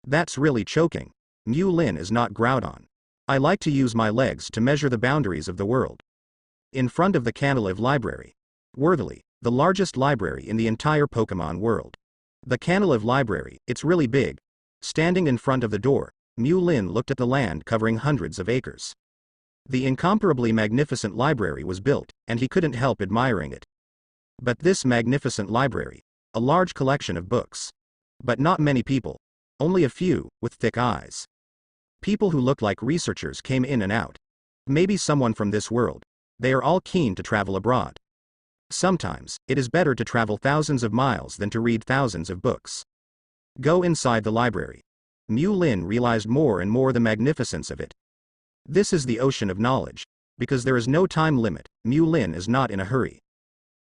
That's really choking. Mu Lin is not Groudon. I like to use my legs to measure the boundaries of the world. In front of the Canalave Library. Worthily, the largest library in the entire Pokemon world. The Canalave Library, it's really big. Standing in front of the door, Mu Lin looked at the land covering hundreds of acres. The incomparably magnificent library was built, and he couldn't help admiring it. But this magnificent library, a large collection of books. But not many people. Only a few, with thick eyes. People who looked like researchers came in and out. Maybe someone from this world. They are all keen to travel abroad. Sometimes, it is better to travel thousands of miles than to read thousands of books. Go inside the library. Mu Lin realized more and more the magnificence of it. This is the ocean of knowledge. Because there is no time limit, Mu Lin is not in a hurry.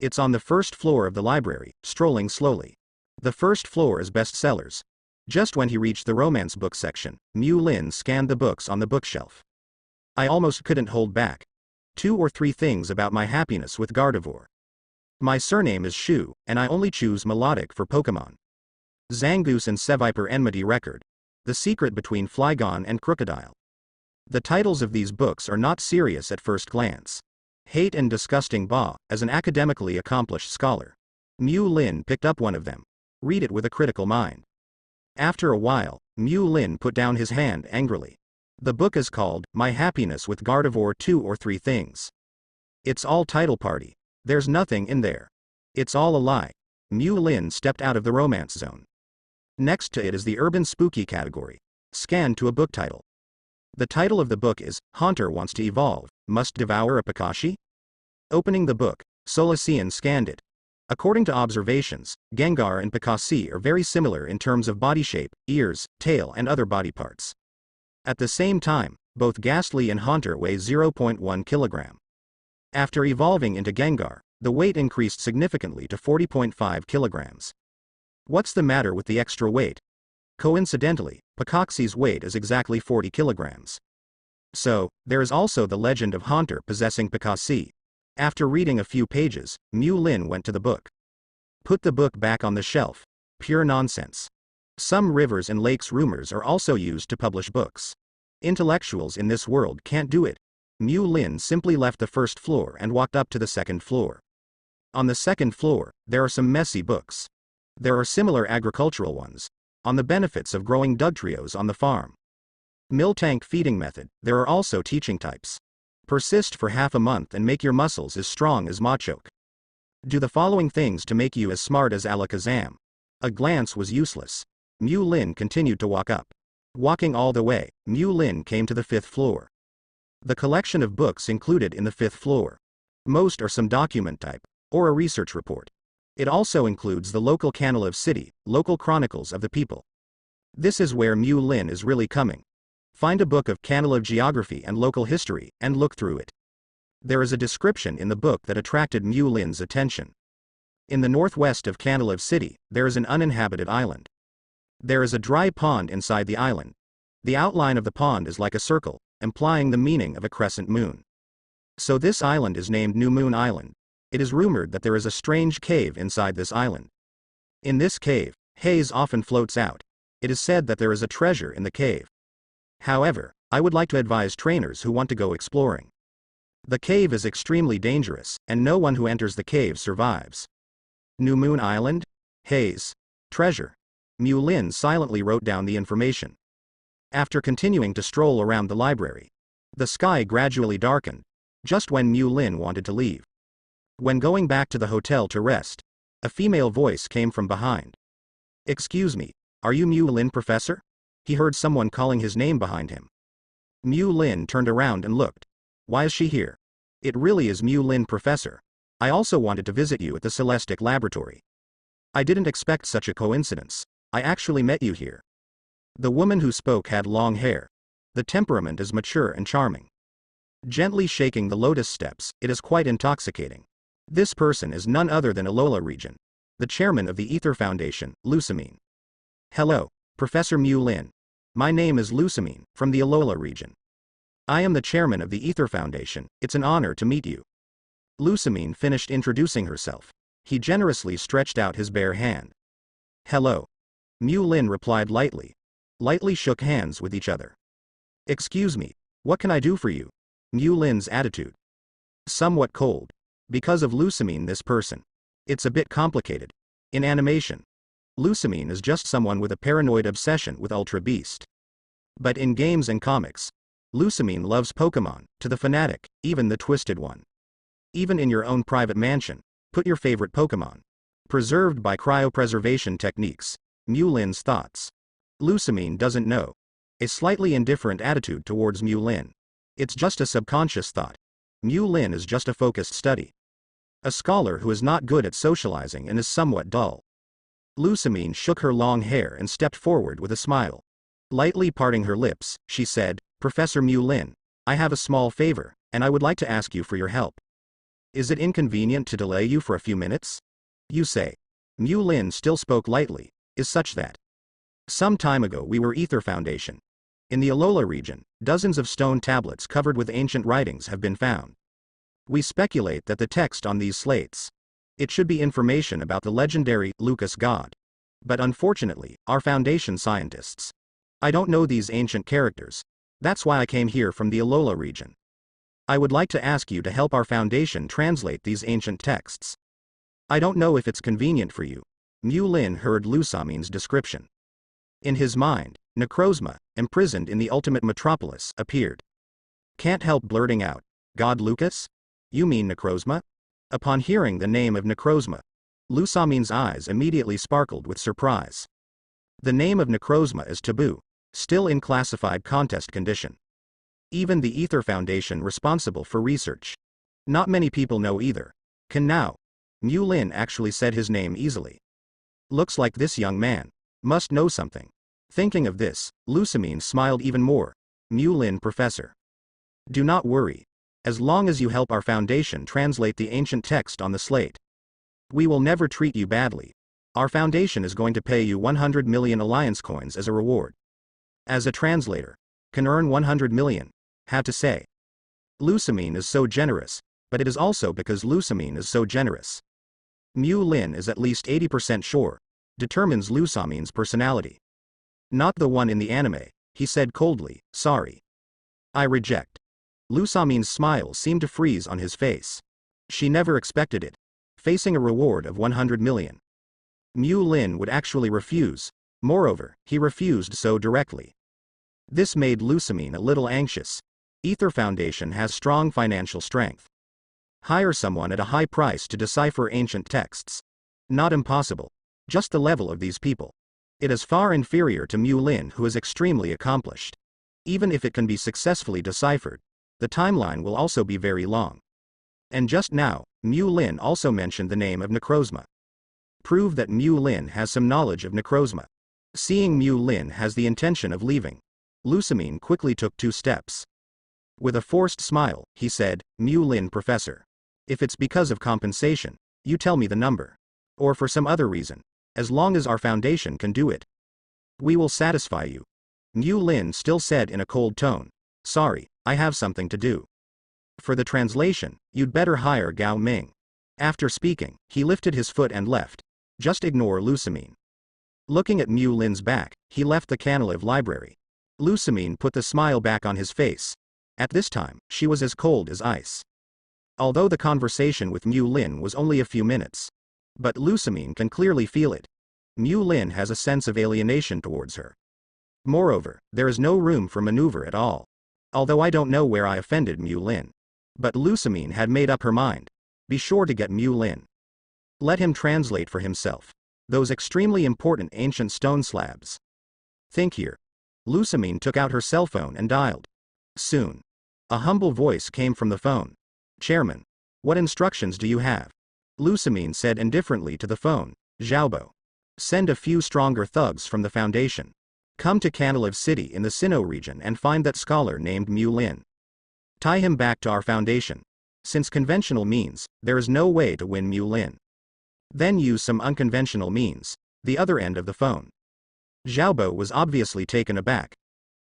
It's on the first floor of the library, strolling slowly. The first floor is bestsellers. Just when he reached the romance book section, Mu Lin scanned the books on the bookshelf. I almost couldn't hold back. 2 or 3 things about my happiness with Gardevoir. My surname is Shu, and I only choose melodic for Pokemon. Zangoose and Seviper enmity record. The secret between Flygon and Crocodile. The titles of these books are not serious at first glance. Hate and Disgusting Ba, as an academically accomplished scholar. Mu Lin picked up one of them. Read it with a critical mind. After a while, Mu Lin put down his hand angrily. The book is called, My Happiness with Gardevoir 2 or 3 Things. It's all title party. There's nothing in there. It's all a lie. Mu Lin stepped out of the romance zone. Next to it is the urban spooky category. Scan to a book title. The title of the book is, Haunter Wants to Evolve, Must Devour a Pikachu? Opening the book, Solician scanned it. According to observations, Gengar and Pikachu are very similar in terms of body shape, ears, tail and other body parts. At the same time, both Ghastly and Haunter weigh 0.1 kilogram. After evolving into Gengar, the weight increased significantly to 40.5 kilograms. What's the matter with the extra weight? Coincidentally, Pikachu's weight is exactly 40 kilograms. So, there is also the legend of Haunter possessing Pikachu. After reading a few pages, Mu Lin went to the book. Put the book back on the shelf. Pure nonsense. Some rivers and lakes rumors are also used to publish books. Intellectuals in this world can't do it. Mu Lin simply left the first floor and walked up to the second floor. On the second floor, there are some messy books. There are similar agricultural ones. On the benefits of growing Dugtrios on the farm. Miltank feeding method, there are also teaching types. Persist for half a month and make your muscles as strong as Machoke. Do the following things to make you as smart as Alakazam. A glance was useless. Mu Lin continued to walk up. Walking all the way, Mu Lin came to the 5th floor. The collection of books included in the 5th floor. Most are some document type, or a research report. It also includes the local Canal of City, local chronicles of the people. This is where Mu Lin is really coming. Find a book of Canal of Geography and local history, and look through it. There is a description in the book that attracted Mu Lin's attention. In the northwest of Canal of City, there is an uninhabited island. There is a dry pond inside the island. The outline of the pond is like a circle, implying the meaning of a crescent moon. So this island is named New Moon Island. It is rumored that there is a strange cave inside this island. In this cave, haze often floats out. It is said that there is a treasure in the cave. However, I would like to advise trainers who want to go exploring. The cave is extremely dangerous, and no one who enters the cave survives. New Moon Island? Haze. Treasure. Mu Lin silently wrote down the information. After continuing to stroll around the library, the sky gradually darkened, just when Mu Lin wanted to leave. When going back to the hotel to rest, a female voice came from behind. Excuse me, are you Mu Lin, Professor? He heard someone calling his name behind him. Mu Lin turned around and looked. Why is she here? It really is Mu Lin, Professor. I also wanted to visit you at the Celestic Laboratory. I didn't expect such a coincidence. I actually met you here. The woman who spoke had long hair. The temperament is mature and charming. Gently shaking the lotus steps, it is quite intoxicating. This person is none other than Alola Region. The chairman of the Ether Foundation, Lusamine. Hello, Professor Mu Lin. My name is Lusamine, from the Alola Region. I am the chairman of the Ether Foundation. It's an honor to meet you. Lusamine finished introducing herself. He generously stretched out his bare hand. Hello. Mu Lin replied lightly. Lightly shook hands with each other. Excuse me, what can I do for you? Mu Lin's attitude. Somewhat cold. Because of Lusamine, this person. It's a bit complicated. In animation, Lusamine is just someone with a paranoid obsession with Ultra Beast. But in games and comics, Lusamine loves Pokemon, to the fanatic, even the twisted one. Even in your own private mansion, put your favorite Pokemon. Preserved by cryopreservation techniques. Mu Lin's thoughts. Lusamine doesn't know. A slightly indifferent attitude towards Mu Lin. It's just a subconscious thought. Mu Lin is just a focused study. A scholar who is not good at socializing and is somewhat dull. Lusamine shook her long hair and stepped forward with a smile. Lightly parting her lips, she said, Professor Mu Lin, I have a small favor, and I would like to ask you for your help. Is it inconvenient to delay you for a few minutes? You say. Mu Lin still spoke lightly, is such that. Some time ago we were Ether Foundation. In the Alola region, dozens of stone tablets covered with ancient writings have been found. We speculate that the text on these slates, it should be information about the legendary Lucas god. But unfortunately, our Foundation scientists, I don't know these ancient characters. That's why I came here from the Alola region. I would like to ask you to help our Foundation translate these ancient texts. I don't know if it's convenient for you. Mu Lin heard Lusamin's description. In his mind, Necrozma, imprisoned in the ultimate metropolis, appeared. Can't help blurting out, God Lucas? You mean Necrozma? Upon hearing the name of Necrozma, Lusamin's eyes immediately sparkled with surprise. The name of Necrozma is taboo, still in classified contest condition. Even the Ether Foundation responsible for research. Not many people know either. Can now. Mu Lin actually said his name easily. Looks like this young man must know something. Thinking of this, Lusamine smiled even more. Mu Lin, Professor. Do not worry. As long as you help our Foundation translate the ancient text on the slate, we will never treat you badly. Our Foundation is going to pay you 100 million Alliance coins as a reward. As a translator, can earn 100 million. Had to say. Lusamine is so generous, but it is also because Lusamine is so generous. Mu Lin is at least 80% sure, determines Lusamine's personality. Not the one in the anime, he said coldly, sorry. I reject. Lusamine's smile seemed to freeze on his face. She never expected it. Facing a reward of 100 million. Mu Lin would actually refuse. Moreover, he refused so directly. This made Lusamine a little anxious. Ether Foundation has strong financial strength. Hire someone at a high price to decipher ancient texts. Not impossible. Just the level of these people. It is far inferior to Mu Lin, who is extremely accomplished. Even if it can be successfully deciphered, the timeline will also be very long. And just now, Mu Lin also mentioned the name of Necrozma. Prove that Mu Lin has some knowledge of Necrozma. Seeing Mu Lin has the intention of leaving, Lusamine quickly took 2 steps. With a forced smile, he said, Mu Lin, Professor. If it's because of compensation, you tell me the number. Or for some other reason, as long as our Foundation can do it, we will satisfy you. Mu Lin still said in a cold tone, sorry, I have something to do. For the translation, you'd better hire Gao Ming. After speaking, he lifted his foot and left. Just ignore Lusamine. Looking at Mu Lin's back, he left the Canalive library. Lusamine put the smile back on his face. At this time, she was as cold as ice. Although the conversation with Mu Lin was only a few minutes. But Lusamine can clearly feel it. Mu Lin has a sense of alienation towards her. Moreover, there is no room for maneuver at all. Although I don't know where I offended Mu Lin. But Lusamine had made up her mind. Be sure to get Mu Lin. Let him translate for himself. Those extremely important ancient stone slabs. Think here. Lusamine took out her cell phone and dialed. Soon. A humble voice came from the phone. Chairman. What instructions do you have? Lusamine said indifferently to the phone. Xiaobo. Send a few stronger thugs from the Foundation. Come to Canalive City in the Sinnoh region and find that scholar named Mu Lin. Tie him back to our Foundation. Since conventional means, there is no way to win Mu Lin. Then use some unconventional means. The other end of the phone. Xiaobo was obviously taken aback.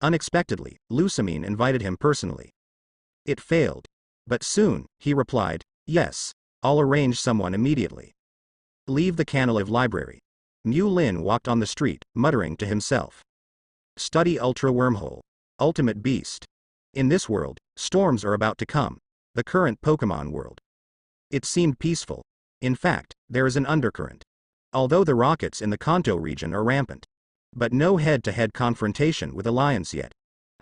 Unexpectedly, Lusamine invited him personally. It failed. But soon, he replied, yes, I'll arrange someone immediately. Leave the Canalive library. Mu Lin walked on the street, muttering to himself. Study Ultra Wormhole. Ultimate Beast. In this world, storms are about to come. The current Pokemon world. It seemed peaceful. In fact, there is an undercurrent. Although the rockets in the Kanto region are rampant. But no head-to-head confrontation with Alliance yet.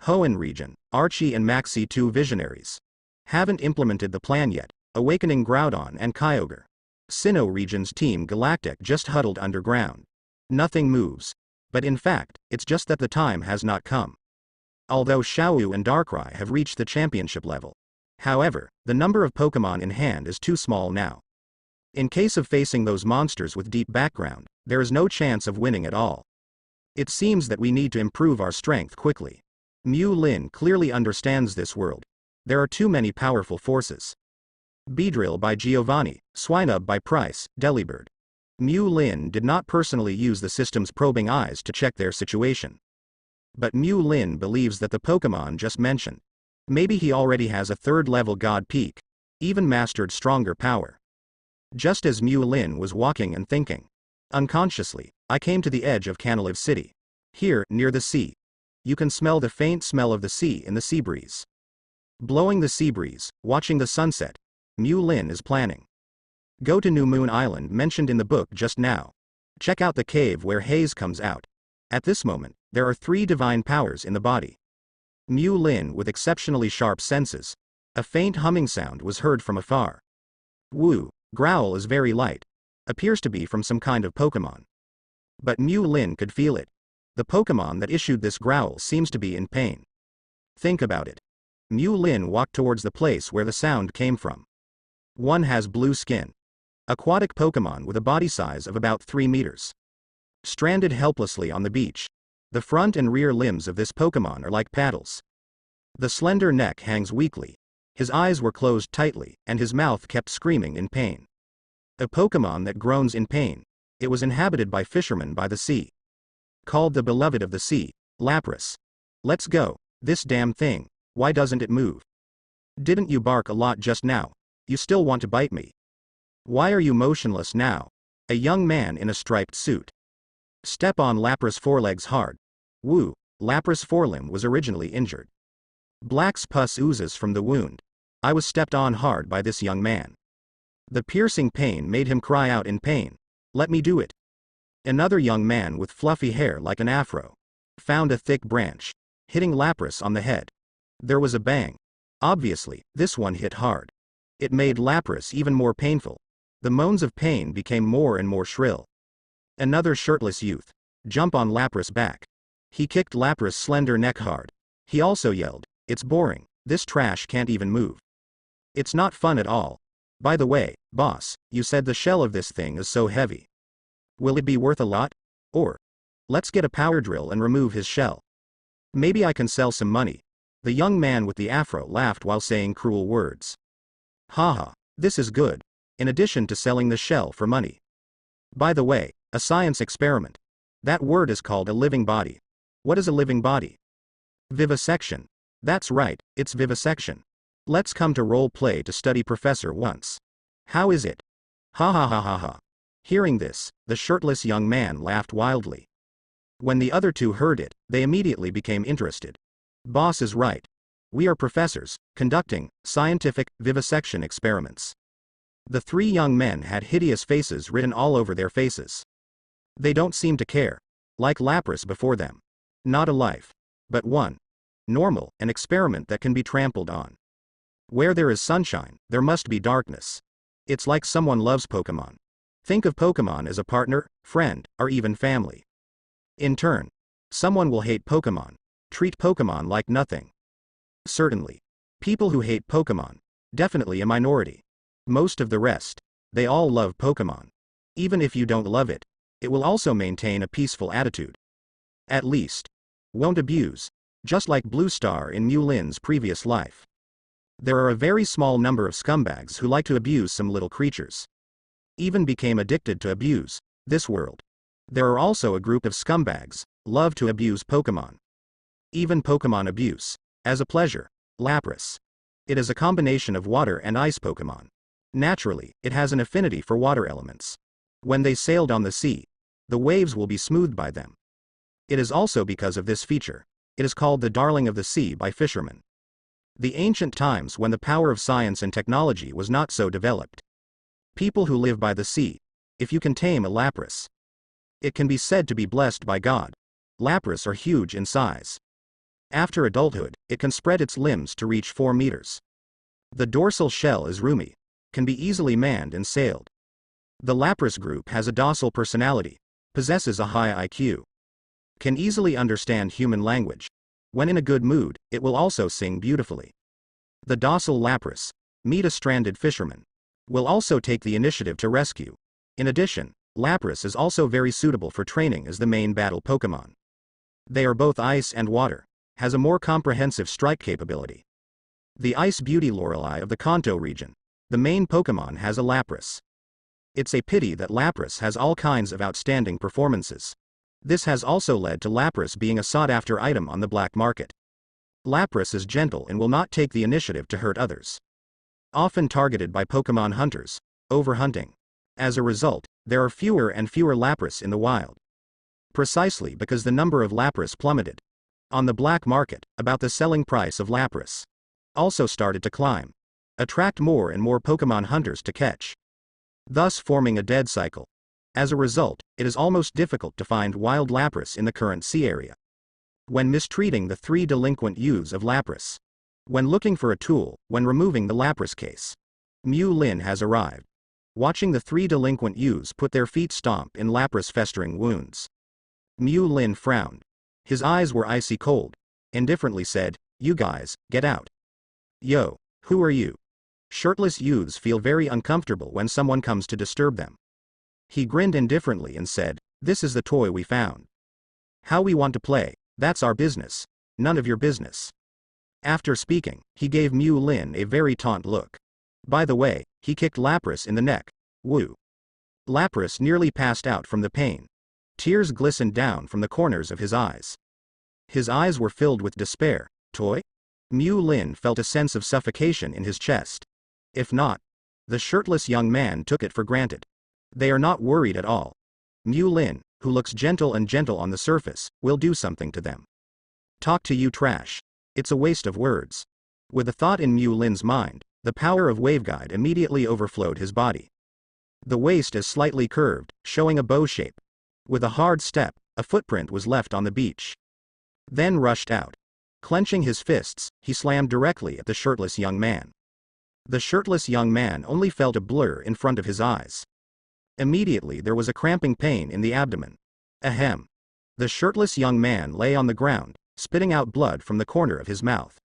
Hoenn region, Archie and Maxi, 2 visionaries. Haven't implemented the plan yet, awakening Groudon and Kyogre. Sinnoh region's Team Galactic just huddled underground. Nothing moves. But in fact, it's just that the time has not come. Although Xiaoyu and Darkrai have reached the championship level. However, the number of Pokemon in hand is too small now. In case of facing those monsters with deep background, there is no chance of winning at all. It seems that we need to improve our strength quickly. Mu Lin clearly understands this world. There are too many powerful forces. Beedrill by Giovanni, Swinub by Price, Delibird. Mu Lin did not personally use the system's probing eyes to check their situation. But Mu Lin believes that the Pokemon just mentioned. Maybe he already has a third-level God peak, even mastered stronger power. Just as Mu Lin was walking and thinking, unconsciously, I came to the edge of Canalive City. Here, near the sea. You can smell the faint smell of the sea in the sea breeze. Blowing the sea breeze, watching the sunset, Mu Lin is planning. Go to New Moon Island mentioned in the book just now. Check out the cave where haze comes out. At this moment, there are 3 divine powers in the body. Mu Lin with exceptionally sharp senses. A faint humming sound was heard from afar. Woo, growl is very light. Appears to be from some kind of Pokemon. But Mu Lin could feel it. The Pokemon that issued this growl seems to be in pain. Think about it. Mu Lin walked towards the place where the sound came from. One has blue skin. Aquatic Pokemon with a body size of about 3 meters. Stranded helplessly on the beach. The front and rear limbs of this Pokemon are like paddles. The slender neck hangs weakly. His eyes were closed tightly, and his mouth kept screaming in pain. A Pokemon that groans in pain. It was inhabited by fishermen by the sea. Called the beloved of the sea, Lapras. Let's go. This damn thing. Why doesn't it move? Didn't you bark a lot just now? You still want to bite me? Why are you motionless now? A young man in a striped suit. Step on Lapras' forelegs hard. Woo, Lapras' forelimb was originally injured. Black's pus oozes from the wound. I was stepped on hard by this young man. The piercing pain made him cry out in pain. Let me do it. Another young man with fluffy hair like an afro. Found a thick branch. Hitting Lapras on the head. There was a bang. Obviously, this one hit hard. It made Lapras even more painful. The moans of pain became more and more shrill. Another shirtless youth. Jump on Lapras' back. He kicked Lapras' slender neck hard. He also yelled, "It's boring, this trash can't even move. It's not fun at all. By the way, boss, you said the shell of this thing is so heavy. Will it be worth a lot? Or, let's get a power drill and remove his shell. Maybe I can sell some money." The young man with the afro laughed while saying cruel words. Haha, this is good. In addition to selling the shell for money. By the way, a science experiment. That word is called a living body. What is a living body? Vivisection. That's right, it's vivisection. Let's come to role play to study Professor once. How is it? Ha ha ha ha ha. Hearing this, the shirtless young man laughed wildly. When the other 2 heard it, they immediately became interested. Boss is right. We are professors, conducting scientific vivisection experiments. The 3 young men had hideous faces written all over their faces. They don't seem to care. Like Lapras before them. Not a life. But one. Normal, an experiment that can be trampled on. Where there is sunshine, there must be darkness. It's like someone loves Pokemon. Think of Pokemon as a partner, friend, or even family. In turn, someone will hate Pokemon. Treat Pokemon like nothing. Certainly. People who hate Pokemon. Definitely a minority. Most of the rest. They all love Pokemon. Even if you don't love it, it will also maintain a peaceful attitude. At least. Won't abuse. Just like Blue Star in Mu Lin's previous life. There are a very small number of scumbags who like to abuse some little creatures. Even became addicted to abuse this world. There are also a group of scumbags, love to abuse Pokemon. Even Pokemon abuse. As a pleasure. Lapras. It is a combination of water and ice Pokemon. Naturally, it has an affinity for water elements. When they sailed on the sea, the waves will be smoothed by them. It is also because of this feature. It is called the darling of the sea by fishermen. The ancient times when the power of science and technology was not so developed. People who live by the sea. If you can tame a Lapras, it can be said to be blessed by God. Lapras are huge in size. After adulthood, it can spread its limbs to reach 4 meters. The dorsal shell is roomy. Can be easily manned and sailed. The Lapras group has a docile personality. Possesses a high IQ. Can easily understand human language. When in a good mood, it will also sing beautifully. The docile Lapras. Meet a stranded fisherman. Will also take the initiative to rescue. In addition, Lapras is also very suitable for training as the main battle Pokemon. They are both ice and water. Has a more comprehensive strike capability. The Ice Beauty Lorelei of the Kanto region. The main Pokemon has a Lapras. It's a pity that Lapras has all kinds of outstanding performances. This has also led to Lapras being a sought-after item on the black market. Lapras is gentle and will not take the initiative to hurt others. Often targeted by Pokemon hunters, overhunting. As a result, there are fewer and fewer Lapras in the wild. Precisely because the number of Lapras plummeted. On the black market, about the selling price of Lapras also started to climb. Attract more and more Pokemon hunters to catch, thus forming a dead cycle. As a result, it is almost difficult to find wild Lapras in the current sea area. When mistreating the 3 delinquent ewes of Lapras. When looking for a tool, when removing the Lapras case. Mew Lin has arrived. Watching the 3 delinquent ewes put their feet stomp in Lapras' festering wounds. Mew Lin frowned. His eyes were icy cold. Indifferently said, "You guys, get out." "Yo, who are you?" Shirtless ewes feel very uncomfortable when someone comes to disturb them. He grinned indifferently and said, "This is the toy we found. How we want to play, that's our business. None of your business." After speaking, he gave Mew Lin a very taunt look. By the way, he kicked Lapras in the neck. Woo. Lapras nearly passed out from the pain. Tears glistened down from the corners of his eyes. His eyes were filled with despair. Toy? Mew Lin felt a sense of suffocation in his chest. If not, the shirtless young man took it for granted. They are not worried at all. Mew Lin, who looks gentle on the surface, will do something to them. Talk to you trash. It's a waste of words. With the thought in Mew Lin's mind, the power of Waveguide immediately overflowed his body. The waist is slightly curved, showing a bow shape. With a hard step, a footprint was left on the beach. Then rushed out. Clenching his fists, he slammed directly at the shirtless young man. The shirtless young man only felt a blur in front of his eyes. Immediately there was a cramping pain in the abdomen. Ahem. The shirtless young man lay on the ground, spitting out blood from the corner of his mouth.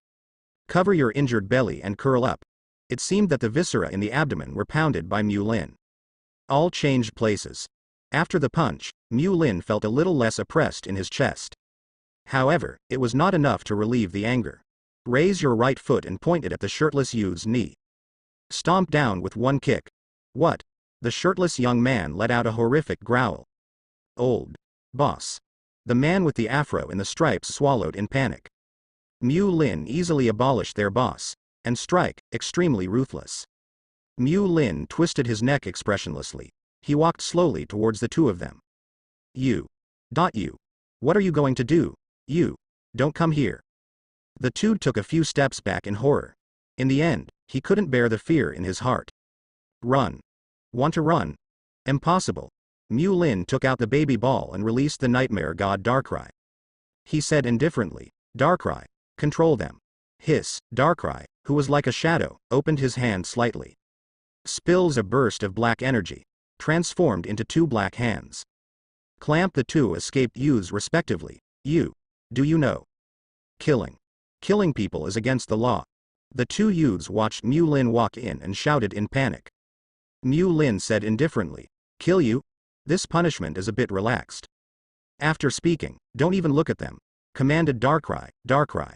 Cover your injured belly and curl up. It seemed that the viscera in the abdomen were pounded by Mew Lin. All changed places. After the punch, Mew Lin felt a little less oppressed in his chest. However, it was not enough to relieve the anger. Raise your right foot and point it at the shirtless youth's knee. Stomp down with one kick. What? The shirtless young man let out a horrific growl. Old boss. The man with the afro and the stripes swallowed in panic. Mew Lin easily abolished their boss, and strike, extremely ruthless. Mew Lin twisted his neck expressionlessly. He walked slowly towards the two of them. You. What are you going to do? You. Don't come here. The two took a few steps back in horror. In the end, he couldn't bear the fear in his heart. Run. Want to run? Impossible. Mew Lin took out the baby ball and released the nightmare god Darkrai. He said indifferently, Darkrai, control them. Hiss. Darkrai, who was like a shadow, opened his hand slightly. Spills a burst of black energy. Transformed into 2 black hands. Clamp the 2 escaped youths respectively. You. Do you know? Killing people is against the law. The 2 youths watched Mew Lin walk in and shouted in panic. Mew Lin said indifferently, kill you? This punishment is a bit relaxed. After speaking, don't even look at them. Commanded Darkrai.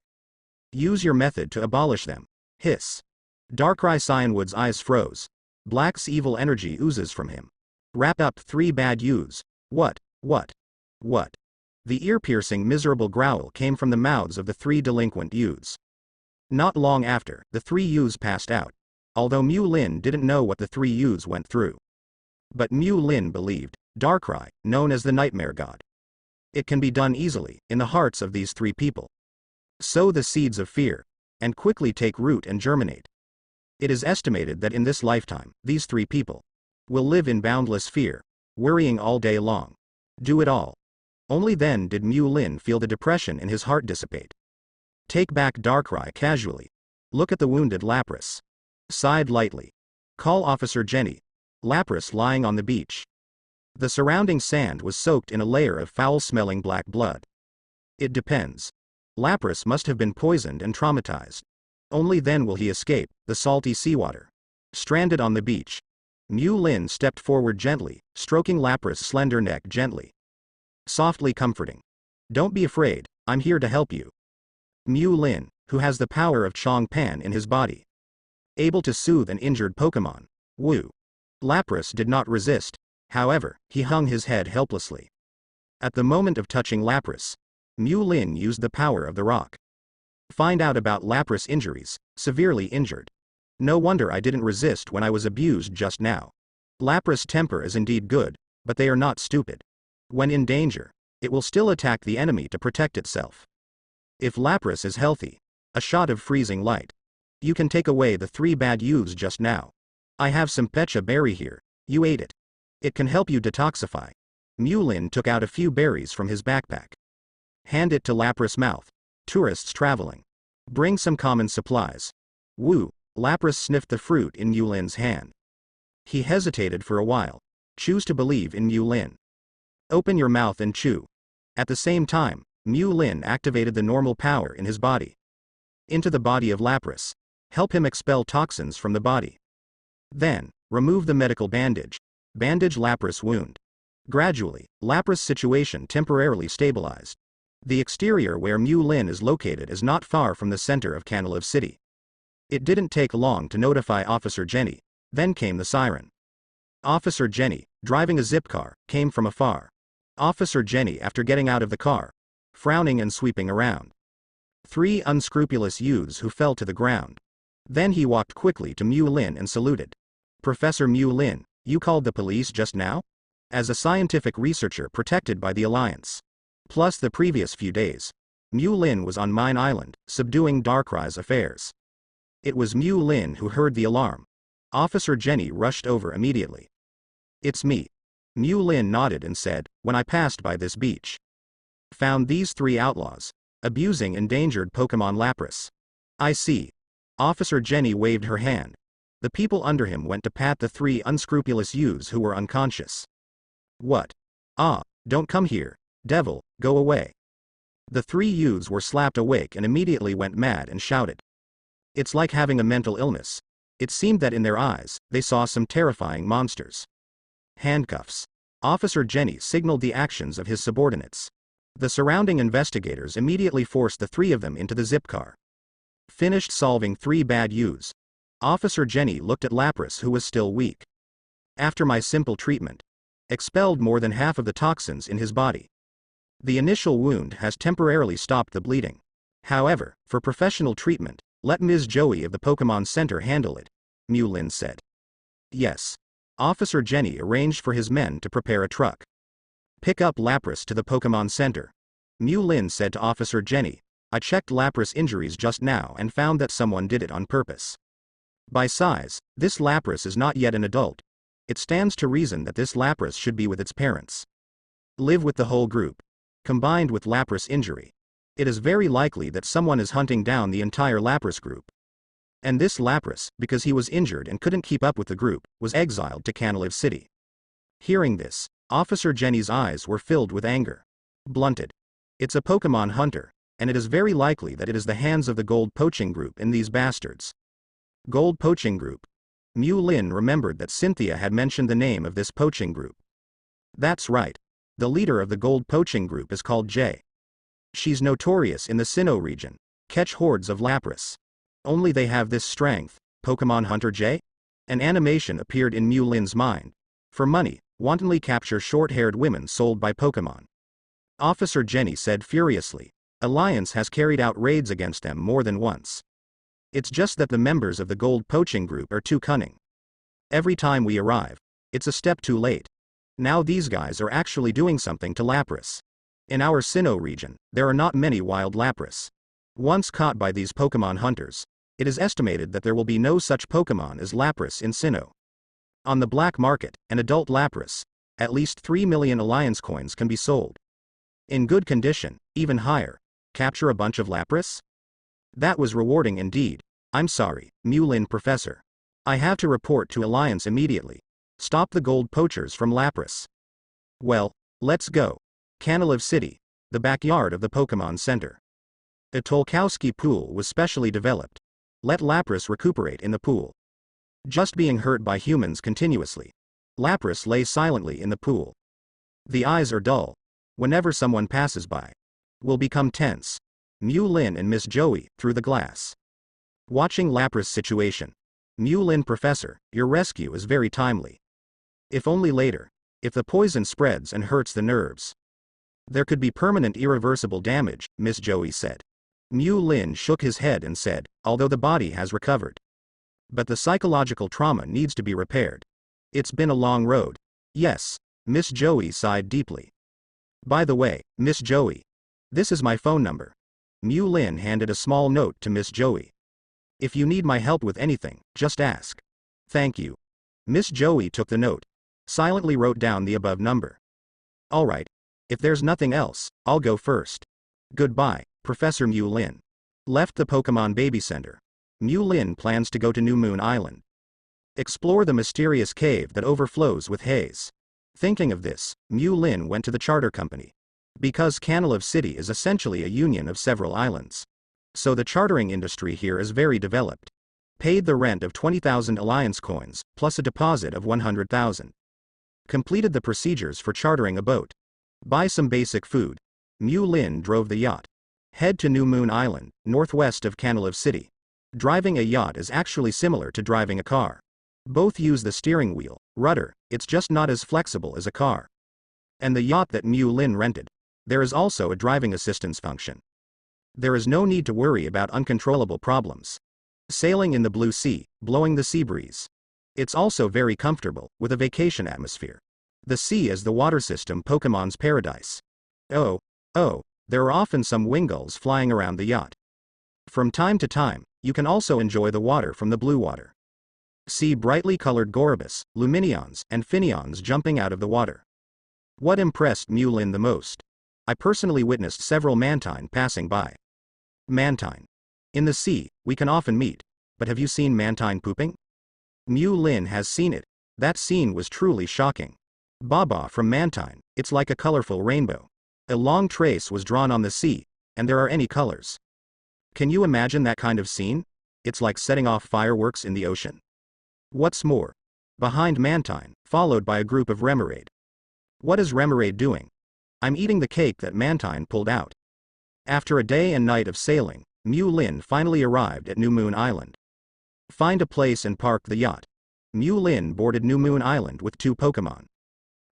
Use your method to abolish them. Hiss. Darkrai Cyanwood's eyes froze. Black's evil energy oozes from him. Wrap up 3 bad youths. What? The ear-piercing miserable growl came from the mouths of the 3 delinquent youths. Not long after, the 3 youths passed out. Although Mew Lin didn't know what the 3 youths went through. But Mew Lin believed, Darkrai, known as the Nightmare God. It can be done easily, in the hearts of these 3 people. Sow the seeds of fear, and quickly take root and germinate. It is estimated that in this lifetime, these 3 people will live in boundless fear, worrying all day long. Do it all. Only then did Mew Lin feel the depression in his heart dissipate. Take back Darkrai casually. Look at the wounded Lapras. Sighed lightly. Call Officer Jenny. Lapras lying on the beach. The surrounding sand was soaked in a layer of foul-smelling black blood. It depends. Lapras must have been poisoned and traumatized. Only then will he escape the salty seawater. Stranded on the beach. Mew Lin stepped forward gently, stroking Lapras' slender neck gently. Softly comforting. Don't be afraid, I'm here to help you. Mew Lin, who has the power of Chong Pan in his body. Able to soothe an injured Pokemon. Woo. Lapras did not resist, however, he hung his head helplessly. At the moment of touching Lapras, Mu Lin used the power of the rock. Find out about Lapras' injuries, severely injured. No wonder I didn't resist when I was abused just now. Lapras' temper is indeed good, but they are not stupid. When in danger, it will still attack the enemy to protect itself. If Lapras is healthy, a shot of freezing light. You can take away the 3 bad youths just now. I have some pecha berry here, you ate it. It can help you detoxify. Mu Lin took out a few berries from his backpack. Hand it to Lapras' mouth. Tourists traveling. Bring some common supplies. Woo, Lapras sniffed the fruit in Mu Lin's hand. He hesitated for a while. Choose to believe in Mu Lin. Open your mouth and chew. At the same time, Mu Lin activated the normal power in his body. Into the body of Lapras. Help him expel toxins from the body. Then, remove the medical bandage. Bandage Lapras' wound. Gradually, Lapras' situation temporarily stabilized. The exterior where Mu Lin is located is not far from the center of Canalive City. It didn't take long to notify Officer Jenny, then came the siren. Officer Jenny, driving a zip car, came from afar. Officer Jenny after getting out of the car, frowning and sweeping around. 3 unscrupulous youths who fell to the ground. Then he walked quickly to Mu Lin and saluted. Professor Mu Lin, you called the police just now? As a scientific researcher protected by the Alliance. Plus the previous few days, Mu Lin was on Mine Island, subduing Darkrai's affairs. It was Mu Lin who heard the alarm. Officer Jenny rushed over immediately. It's me. Mu Lin nodded and said, when I passed by this beach. Found these 3 outlaws, abusing endangered Pokemon Lapras. I see. Officer Jenny waved her hand. The people under him went to pat the 3 unscrupulous youths who were unconscious. What? Ah, don't come here, devil, go away. The 3 youths were slapped awake and immediately went mad and shouted. It's like having a mental illness. It seemed that in their eyes, they saw some terrifying monsters. Handcuffs. Officer Jenny signaled the actions of his subordinates. The surrounding investigators immediately forced the 3 of them into the zip car. Finished solving 3 bad youths. Officer Jenny looked at Lapras who was still weak. After my simple treatment, expelled more than half of the toxins in his body. The initial wound has temporarily stopped the bleeding. However, for professional treatment, let Ms. Joey of the Pokemon Center handle it, Mu Lin said. Yes. Officer Jenny arranged for his men to prepare a truck. Pick up Lapras to the Pokemon Center. Mu Lin said to Officer Jenny, I checked Lapras' injuries just now and found that someone did it on purpose. By size, this Lapras is not yet an adult. It stands to reason that this Lapras should be with its parents. Live with the whole group. Combined with Lapras' injury, it is very likely that someone is hunting down the entire Lapras group. And this Lapras, because he was injured and couldn't keep up with the group, was exiled to Canalive City. Hearing this, Officer Jenny's eyes were filled with anger. Blunted. It's a Pokemon hunter, and it is very likely that it is the hands of the Gold Poaching Group in these bastards. Gold Poaching Group. Mu Lin remembered that Cynthia had mentioned the name of this poaching group. That's right. The leader of the Gold Poaching Group is called Jay. She's notorious in the Sinnoh region. Catch hordes of Lapras. Only they have this strength, Pokemon Hunter Jay? An animation appeared in Mu Lin's mind. For money, wantonly capture short-haired women sold by Pokemon. Officer Jenny said furiously. Alliance has carried out raids against them more than once. It's just that the members of the Gold Poaching Group are too cunning. Every time we arrive, it's a step too late. Now these guys are actually doing something to Lapras. In our Sinnoh region, there are not many wild Lapras. Once caught by these Pokemon hunters, it is estimated that there will be no such Pokemon as Lapras in Sinnoh. On the black market, an adult Lapras, at least 3 million Alliance coins can be sold. In good condition, even higher. Capture a bunch of Lapras? That was rewarding indeed. I'm sorry, Mu Lin Professor. I have to report to Alliance immediately. Stop the gold poachers from Lapras. Well, let's go. Canalive City, the backyard of the Pokemon Center. A Tolkowski pool was specially developed. Let Lapras recuperate in the pool. Just being hurt by humans continuously. Lapras lay silently in the pool. The eyes are dull. Whenever someone passes by, will become tense. Mu Lin and Miss Joey, through the glass. Watching Lapras' situation. Mu Lin Professor, your rescue is very timely. If only later. If the poison spreads and hurts the nerves. There could be permanent irreversible damage, Miss Joey said. Mu Lin shook his head and said, although the body has recovered. But the psychological trauma needs to be repaired. It's been a long road. Yes. Miss Joey sighed deeply. By the way, Miss Joey. This is my phone number. Mu Lin handed a small note to Miss Joey. If you need my help with anything, just ask. Thank you. Miss Joey took the note. Silently wrote down the above number. Alright. If there's nothing else, I'll go first. Goodbye, Professor Mu Lin. Left the Pokemon Baby Center. Mu Lin plans to go to New Moon Island. Explore the mysterious cave that overflows with haze. Thinking of this, Mu Lin went to the charter company. Because Canalave City is essentially a union of several islands. So the chartering industry here is very developed. Paid the rent of 20,000 Alliance coins, plus a deposit of 100,000. Completed the procedures for chartering a boat. Buy some basic food. Mu Lin drove the yacht. Head to New Moon Island, northwest of Canalave City. Driving a yacht is actually similar to driving a car. Both use the steering wheel, rudder, it's just not as flexible as a car. And the yacht that Mu Lin rented. There is also a driving assistance function. There is no need to worry about uncontrollable problems. Sailing in the blue sea, blowing the sea breeze. It's also very comfortable, with a vacation atmosphere. The sea is the water system Pokemon's paradise. Oh, there are often some wingulls flying around the yacht. From time to time, you can also enjoy the water from the blue water. See brightly colored Gorobus, Luminions, and Finions jumping out of the water. What impressed Mu Lin the most? I personally witnessed several Mantine passing by. Mantine. In the sea, we can often meet, but have you seen Mantine pooping? Mu Lin has seen it. That scene was truly shocking. Baba from Mantine, it's like a colorful rainbow. A long trace was drawn on the sea, and there are any colors. Can you imagine that kind of scene? It's like setting off fireworks in the ocean. What's more? Behind Mantine, followed by a group of Remoraid. What is Remoraid doing? I'm eating the cake that Mantine pulled out. After a day and night of sailing, Mu Lin finally arrived at New Moon Island. Find a place and park the yacht. Mu Lin boarded New Moon Island with 2 Pokemon.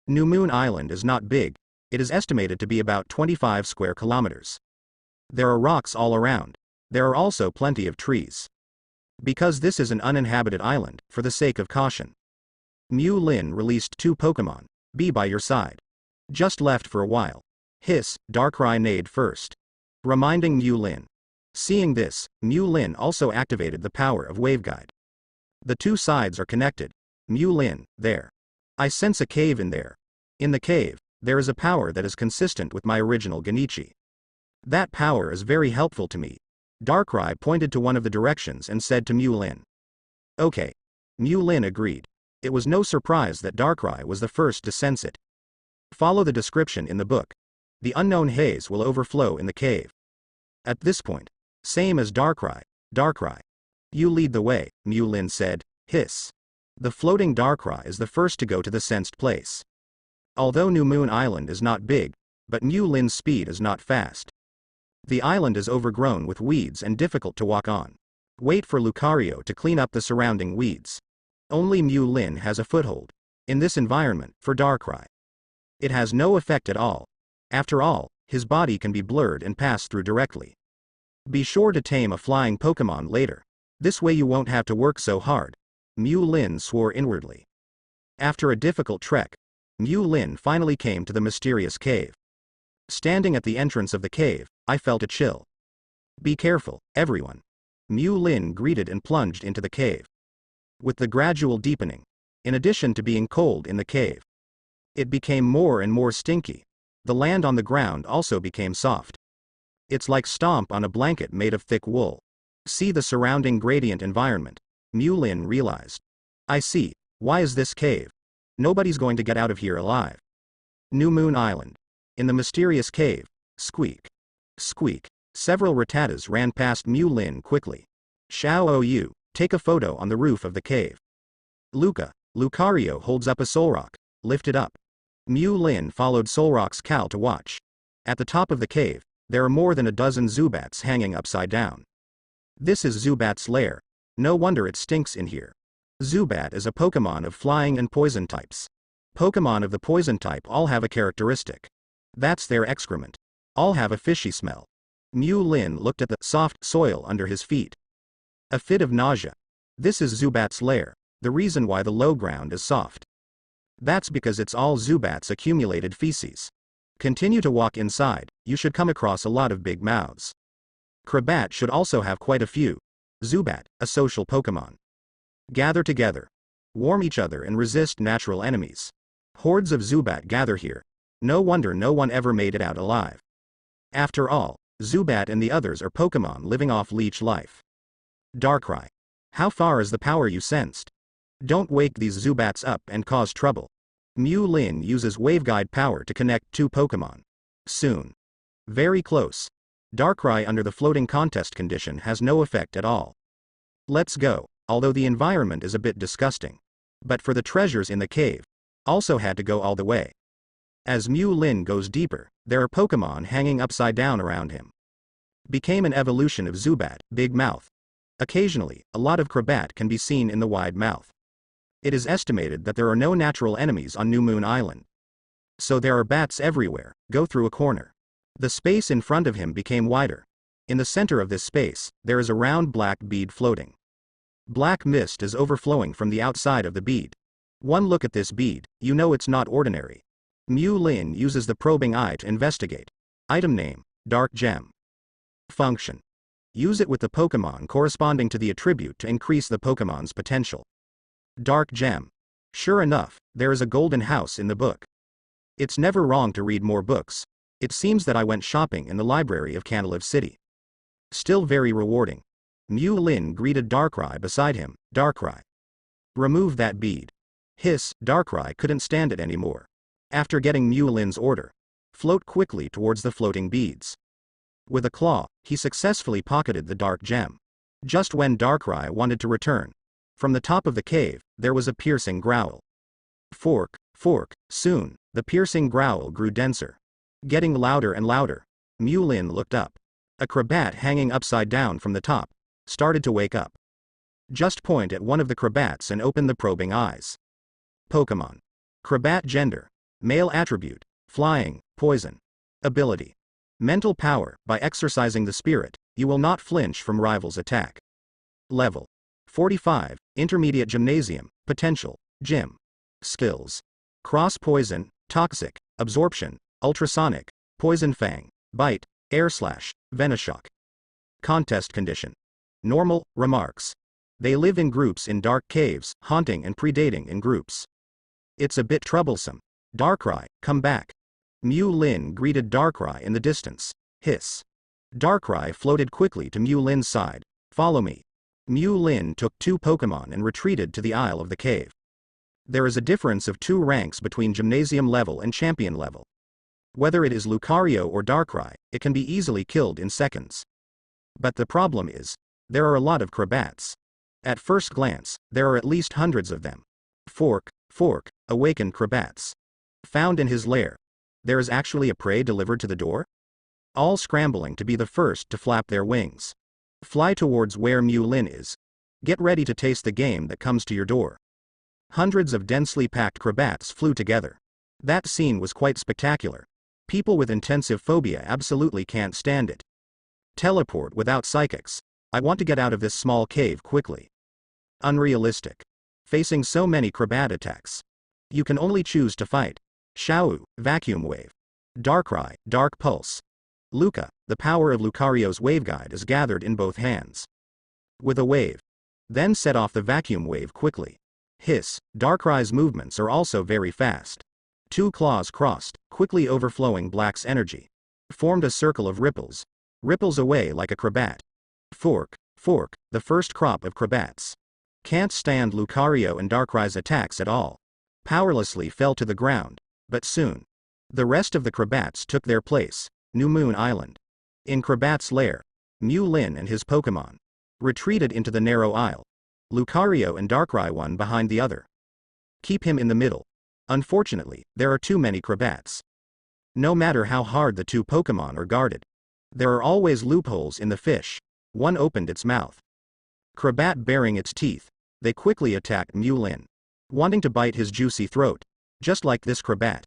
New Moon Island is not big, it is estimated to be about 25 square kilometers. There are rocks all around. There are also plenty of trees. Because this is an uninhabited island, for the sake of caution. Mu Lin released 2 Pokemon. Be by your side. Just left for a while. Hiss, Darkrai neighed first. Reminding Mu Lin. Seeing this, Mu Lin also activated the power of Waveguide. The 2 sides are connected. Mu Lin, there. I sense a cave in there. In the cave, there is a power that is consistent with my original Genichi. That power is very helpful to me. Darkrai pointed to one of the directions and said to Mu Lin. Okay. Mu Lin agreed. It was no surprise that Darkrai was the first to sense it. Follow the description in the book. The unknown haze will overflow in the cave. At this point, same as Darkrai. You lead the way, Mu Lin said. Hiss. The floating Darkrai is the first to go to the sensed place. Although New Moon Island is not big, but Mu Lin's speed is not fast. The island is overgrown with weeds and difficult to walk on. Wait for Lucario to clean up the surrounding weeds. Only Mu Lin has a foothold. In this environment, for Darkrai. It has no effect at all. After all, his body can be blurred and pass through directly. Be sure to tame a flying Pokemon later. This way you won't have to work so hard. Mu Lin swore inwardly. After a difficult trek, Mu Lin finally came to the mysterious cave. Standing at the entrance of the cave, I felt a chill. Be careful, everyone. Mu Lin greeted and plunged into the cave. With the gradual deepening, in addition to being cold in the cave, it became more and more stinky. The land on the ground also became soft. It's like stomp on a blanket made of thick wool. See the surrounding gradient environment. Mu Lin realized. I see. Why is this cave? Nobody's going to get out of here alive. New Moon Island. In the mysterious cave. Squeak. Squeak. Several Rattatas ran past Mu Lin quickly. Xiao Yu, take a photo on the roof of the cave. Lucario holds up a Solrock. Lift it up. Mu Lin followed Solrock's cow to watch. At the top of the cave, there are more than a dozen Zubats hanging upside down. This is Zubat's lair. No wonder it stinks in here. Zubat is a Pokemon of flying and poison types. Pokemon of the poison type all have a characteristic. That's their excrement. All have a fishy smell. Mew Lin looked at the soft soil under his feet. A fit of nausea. This is Zubat's lair, the reason why the low ground is soft. That's because it's all Zubat's accumulated feces. Continue to walk inside, you should come across a lot of big mouths. Crobat should also have quite a few. Zubat, a social Pokemon. Gather together. Warm each other and resist natural enemies. Hordes of Zubat gather here. No wonder no one ever made it out alive. After all, Zubat and the others are Pokemon living off leech life. Darkrai. How far is the power you sensed? Don't wake these Zubats up and cause trouble. Mew Lin uses Waveguide power to connect two Pokemon. Soon. Very close. Darkrai under the floating contest condition has no effect at all. Let's go, although the environment is a bit disgusting. But for the treasures in the cave, also had to go all the way. As Mew Lin goes deeper, there are Pokemon hanging upside down around him. Became an evolution of Zubat, Big Mouth. Occasionally, a lot of Crobat can be seen in the wide mouth. It is estimated that there are no natural enemies on New Moon Island. So there are bats everywhere, go through a corner. The space in front of him became wider. In the center of this space, there is a round black bead floating. Black mist is overflowing from the outside of the bead. One look at this bead, you know it's not ordinary. Mew Lin uses the probing eye to investigate. Item name, Dark Gem. Function. Use it with the Pokemon corresponding to the attribute to increase the Pokemon's potential. Dark Gem. Sure enough, there is a golden house in the book. It's never wrong to read more books. It seems that I went shopping in the library of Cantalave City. Still very rewarding. Mew Lin greeted Darkrai beside him. Darkrai. Remove that bead. Hiss, Darkrai couldn't stand it anymore. After getting Mew Lin's order, float quickly towards the floating beads. With a claw, he successfully pocketed the dark gem. Just when Darkrai wanted to return, from the top of the cave, there was a piercing growl. Fork, fork, soon, the piercing growl grew denser. Getting louder and louder. Mew Lin looked up. A Crobat hanging upside down from the top started to wake up. Just point at one of the Crobats and open the probing eyes. Pokemon. Crobat gender. Male attribute. Flying, poison. Ability. Mental power. By exercising the spirit, you will not flinch from rivals' attack. Level. 45, Intermediate Gymnasium, Potential, Gym. Skills. Cross Poison, Toxic, Absorption, Ultrasonic, Poison Fang, Bite, Air Slash, Venoshock. Contest Condition. Normal, Remarks. They live in groups in dark caves, haunting and predating in groups. It's a bit troublesome. Darkrai, come back. Mew Lin greeted Darkrai in the distance. Hiss. Darkrai floated quickly to Mew Lin's side. Follow me. Mew Lin took two Pokemon and retreated to the aisle of the cave. There is a difference of 2 ranks between Gymnasium level and Champion level. Whether it is Lucario or Darkrai, it can be easily killed in seconds. But the problem is, there are a lot of Crobats. At first glance, there are at least hundreds of them. Fork, fork, awakened Crobats. Found in his lair. There is actually a prey delivered to the door? All scrambling to be the first to flap their wings. Fly towards where Mew Lin is. Get ready to taste the game that comes to your door. Hundreds of densely packed Crobats flew together. That scene was quite spectacular. People with intensive phobia absolutely can't stand it. Teleport without psychics. I want to get out of this small cave quickly. Unrealistic. Facing so many Crobat attacks. You can only choose to fight. Xiao, Vacuum Wave. Darkrai, Dark Pulse. Luca, the power of Lucario's Waveguide is gathered in both hands. With a wave. Then set off the Vacuum Wave quickly. Hiss, Darkrai's movements are also very fast. 2 claws crossed, quickly overflowing Black's energy. Formed a circle of ripples. Ripples away like a Crobat. Fork, fork, the first crop of Crobats. Can't stand Lucario and Darkrai's attacks at all. Powerlessly fell to the ground. But soon. The rest of the Crobats took their place. New Moon Island. In Crobat's lair, Mew Lin and his Pokemon retreated into the narrow aisle. Lucario and Darkrai one behind the other. Keep him in the middle. Unfortunately, there are too many Crobats. No matter how hard the 2 Pokemon are guarded, there are always loopholes in the fish. One opened its mouth. Crobat baring its teeth, they quickly attacked Mew Lin. Wanting to bite his juicy throat. Just like this Crobat.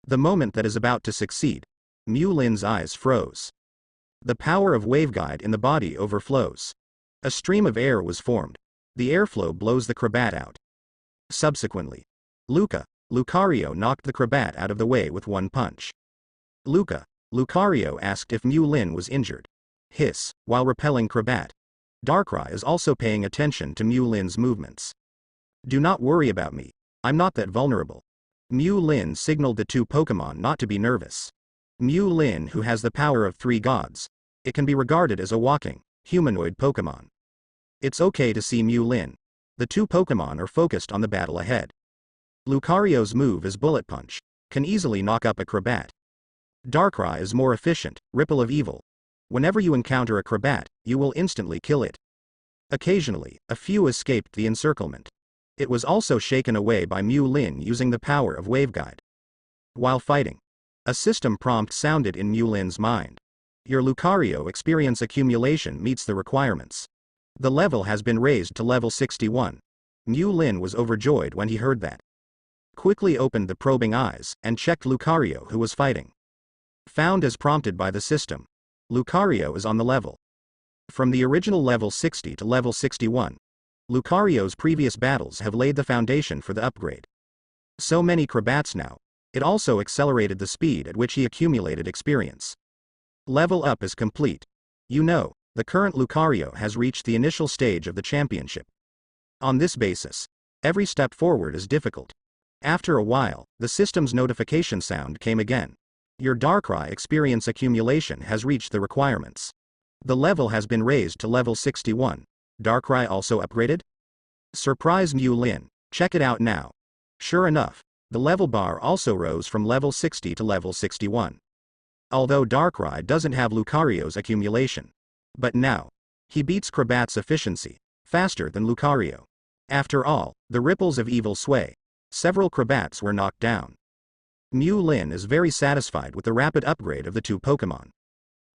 The moment that is about to succeed. Mu Lin's eyes froze. The power of waveguide in the body overflows. A stream of air was formed. The airflow blows the Crobat out. Subsequently, Lucario knocked the Crobat out of the way with one punch. Lucario asked if Mu Lin was injured. Hiss, while repelling Crobat. Darkrai is also paying attention to Mu Lin's movements. Do not worry about me. I'm not that vulnerable. Mu Lin signaled the two Pokemon not to be nervous. Mu Lin, who has the power of 3 gods. It can be regarded as a walking, humanoid Pokemon. It's okay to see Mu Lin. The two Pokemon are focused on the battle ahead. Lucario's move is Bullet Punch. Can easily knock up a Crobat. Darkrai is more efficient, Ripple of Evil. Whenever you encounter a Crobat, you will instantly kill it. Occasionally, a few escaped the encirclement. It was also shaken away by Mu Lin using the power of Waveguide. While fighting, a system prompt sounded in Mu Lin's mind. Your Lucario experience accumulation meets the requirements. The level has been raised to level 61. Mu Lin was overjoyed when he heard that. Quickly opened the probing eyes and checked Lucario, who was fighting. Found as prompted by the system. Lucario is on the level. From the original level 60 to level 61. Lucario's previous battles have laid the foundation for the upgrade. So many Crobats now. It also accelerated the speed at which he accumulated experience. Level up is complete. You know, the current Lucario has reached the initial stage of the championship. On this basis, every step forward is difficult. After a while, the system's notification sound came again. Your Darkrai experience accumulation has reached the requirements. The level has been raised to level 61. Darkrai also upgraded? Surprise Mu Lin, check it out now. Sure enough, the level bar also rose from level 60 to level 61. Although Darkrai doesn't have Lucario's accumulation. But now, he beats Crobat's efficiency, faster than Lucario. After all, the ripples of evil sway. Several Crobats were knocked down. Mu Lin is very satisfied with the rapid upgrade of the two Pokemon.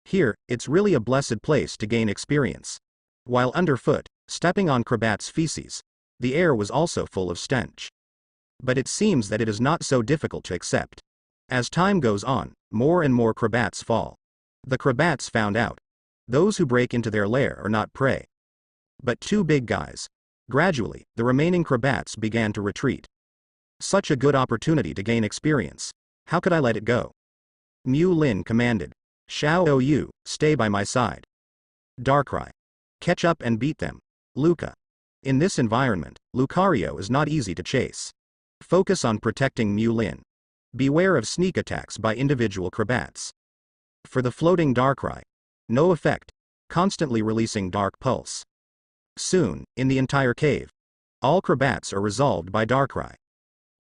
Here, it's really a blessed place to gain experience. While underfoot, stepping on Crobat's feces, the air was also full of stench. But it seems that it is not so difficult to accept. As time goes on, more and more Crobats fall. The Crobats found out. Those who break into their lair are not prey, but two big guys. Gradually, the remaining Crobats began to retreat. Such a good opportunity to gain experience. How could I let it go? Mu Lin commanded. Xiao Yu, stay by my side. Darkrai. Catch up and beat them. Luca. In this environment, Lucario is not easy to chase. Focus on protecting Mu Lin. Beware of sneak attacks by individual Crobats. For the floating Darkrai. No effect. Constantly releasing Dark Pulse. Soon, in the entire cave, all Crobats are resolved by Darkrai.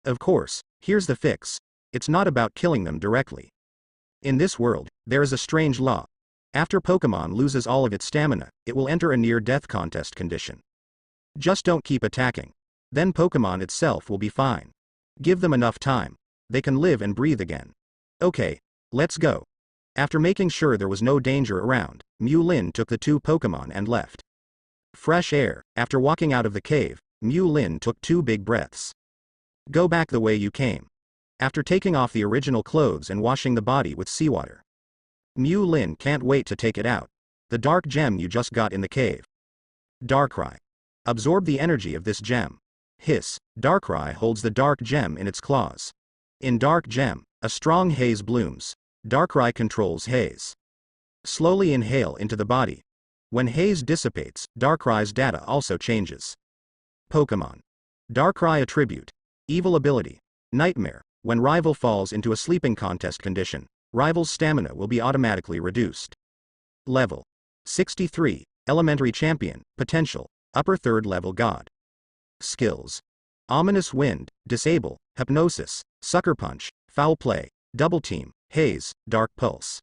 Of course, here's the fix. It's not about killing them directly. In this world, there is a strange law. After Pokemon loses all of its stamina, it will enter a near-death contest condition. Just don't keep attacking. Then Pokemon itself will be fine. Give them enough time. They can live and breathe again. Okay, let's go. After making sure there was no danger around, Mu Lin took the two Pokemon and left. Fresh air. After walking out of the cave, Mu Lin took 2 big breaths. Go back the way you came. After taking off the original clothes and washing the body with seawater. Mu Lin can't wait to take it out. The dark gem you just got in the cave. Darkrai. Absorb the energy of this gem. Hiss. Darkrai holds the dark gem in its claws. In dark gem, a strong haze blooms. Darkrai controls haze. Slowly inhale into the body. When haze dissipates, Darkrai's data also changes. Pokemon. Darkrai attribute. Evil ability. Nightmare. When rival falls into a sleeping contest condition, rival's stamina will be automatically reduced. Level 63. Elementary Champion. Potential. Upper 3rd level God. Skills. Ominous Wind. Disable. Hypnosis. Sucker Punch. Foul Play. Double Team. Haze. Dark Pulse.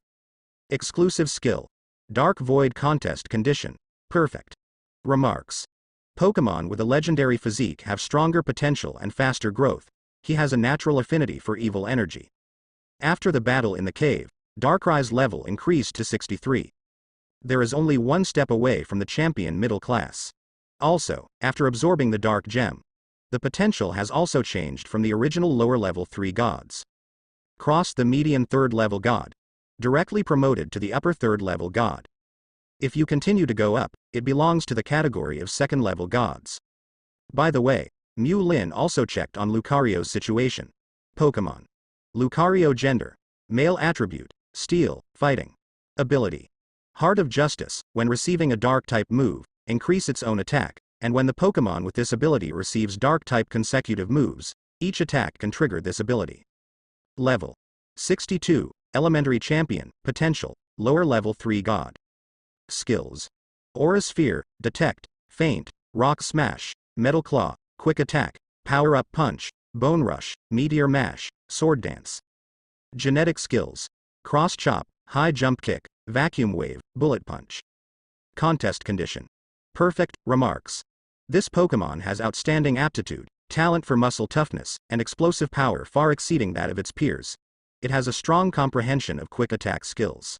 Exclusive skill. Dark Void contest condition. Perfect. Remarks. Pokemon with a legendary physique have stronger potential and faster growth. He has a natural affinity for evil energy. After the battle in the cave, Darkrai's level increased to 63. There is only one step away from the champion middle class. Also, after absorbing the dark gem, The potential has also changed from the original lower level 3 gods. Crossed the median 3rd level god. Directly promoted to the upper 3rd level god. If you continue to go up, it belongs to the category of 2nd level gods. By the way, Mu Lin also checked on Lucario's situation. Pokemon. Lucario gender. Male attribute. Steel, fighting. Ability. Heart of Justice. When receiving a dark-type move, increase its own attack, and when the Pokemon with this ability receives dark-type consecutive moves, each attack can trigger this ability. Level. 62. Elementary Champion. Potential. Lower level 3 god. Skills. Aura Sphere, Detect, Feint, Rock Smash, Metal Claw, Quick Attack, Power Up Punch, Bone Rush, Meteor Mash, Sword Dance. Genetic Skills. Cross Chop, High Jump Kick, Vacuum Wave, Bullet Punch. Contest Condition. Perfect. Remarks. This Pokemon has outstanding aptitude, talent for muscle toughness, and explosive power far exceeding that of its peers. It has a strong comprehension of quick attack skills.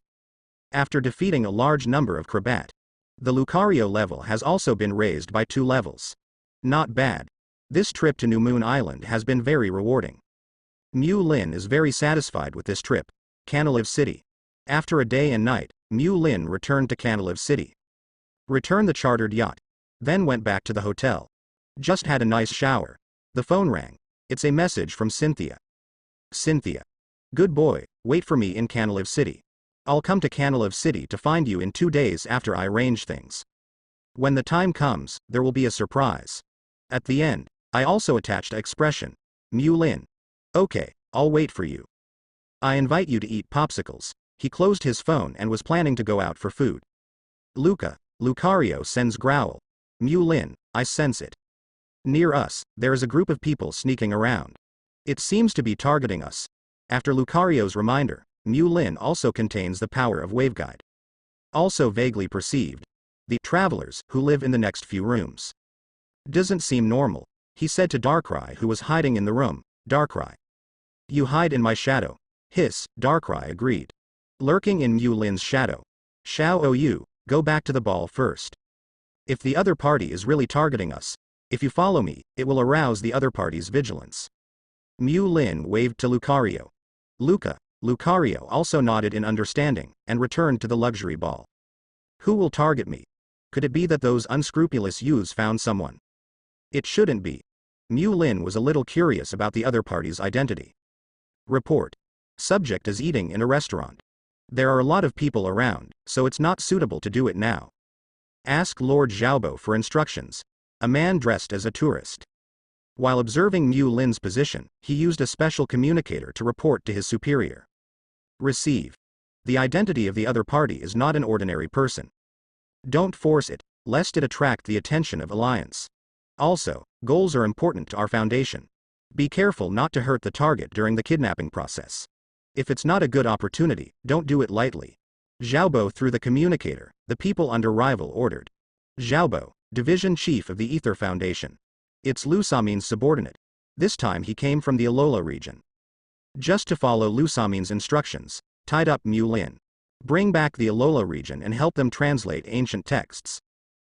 After defeating a large number of Crobat, the Lucario level has also been raised by 2 levels. Not bad. This trip to New Moon Island has been very rewarding. Mu Lin is very satisfied with this trip. Canalive City. After a day and night, Mu Lin returned to Canalive City. Returned the chartered yacht. Then went back to the hotel. Just had a nice shower. The phone rang. It's a message from Cynthia. Cynthia. Good boy, wait for me in Canalive City. I'll come to Canalive City to find you in 2 days after I arrange things. When the time comes, there will be a surprise. At the end, I also attached an expression. Mu Lin. Okay, I'll wait for you. I invite you to eat popsicles. He closed his phone and was planning to go out for food. Lucario sends growl. Mu Lin, I sense it. Near us, there is a group of people sneaking around. It seems to be targeting us. After Lucario's reminder, Mu Lin also contains the power of Waveguide. Also vaguely perceived. The travelers who live in the next few rooms. Doesn't seem normal, he said to Darkrai, who was hiding in the room. Darkrai. You hide in my shadow. Hiss, Darkrai agreed. Lurking in Mu Lin's shadow. Xiao Yu, go back to the ball first. If the other party is really targeting us, if you follow me, it will arouse the other party's vigilance. Mu Lin waved to Lucario. Lucario also nodded in understanding, and returned to the luxury ball. Who will target me? Could it be that those unscrupulous youths found someone? It shouldn't be. Mu Lin was a little curious about the other party's identity. Report. Subject is eating in a restaurant. There are a lot of people around, so it's not suitable to do it now. Ask Lord Xiaobo for instructions. A man dressed as a tourist. While observing Mu Lin's position, he used a special communicator to report to his superior. Receive. The identity of the other party is not an ordinary person. Don't force it, lest it attract the attention of Alliance. Also, goals are important to our foundation. Be careful not to hurt the target during the kidnapping process. If it's not a good opportunity, don't do it lightly. Xiaobo through the communicator, the people under rival ordered. Xiaobo, Division Chief of the Ether Foundation. It's Lusamin's subordinate. This time he came from the Alola region. Just to follow Lusamin's instructions, tied up Mu Lin. Bring back the Alola region and help them translate ancient texts.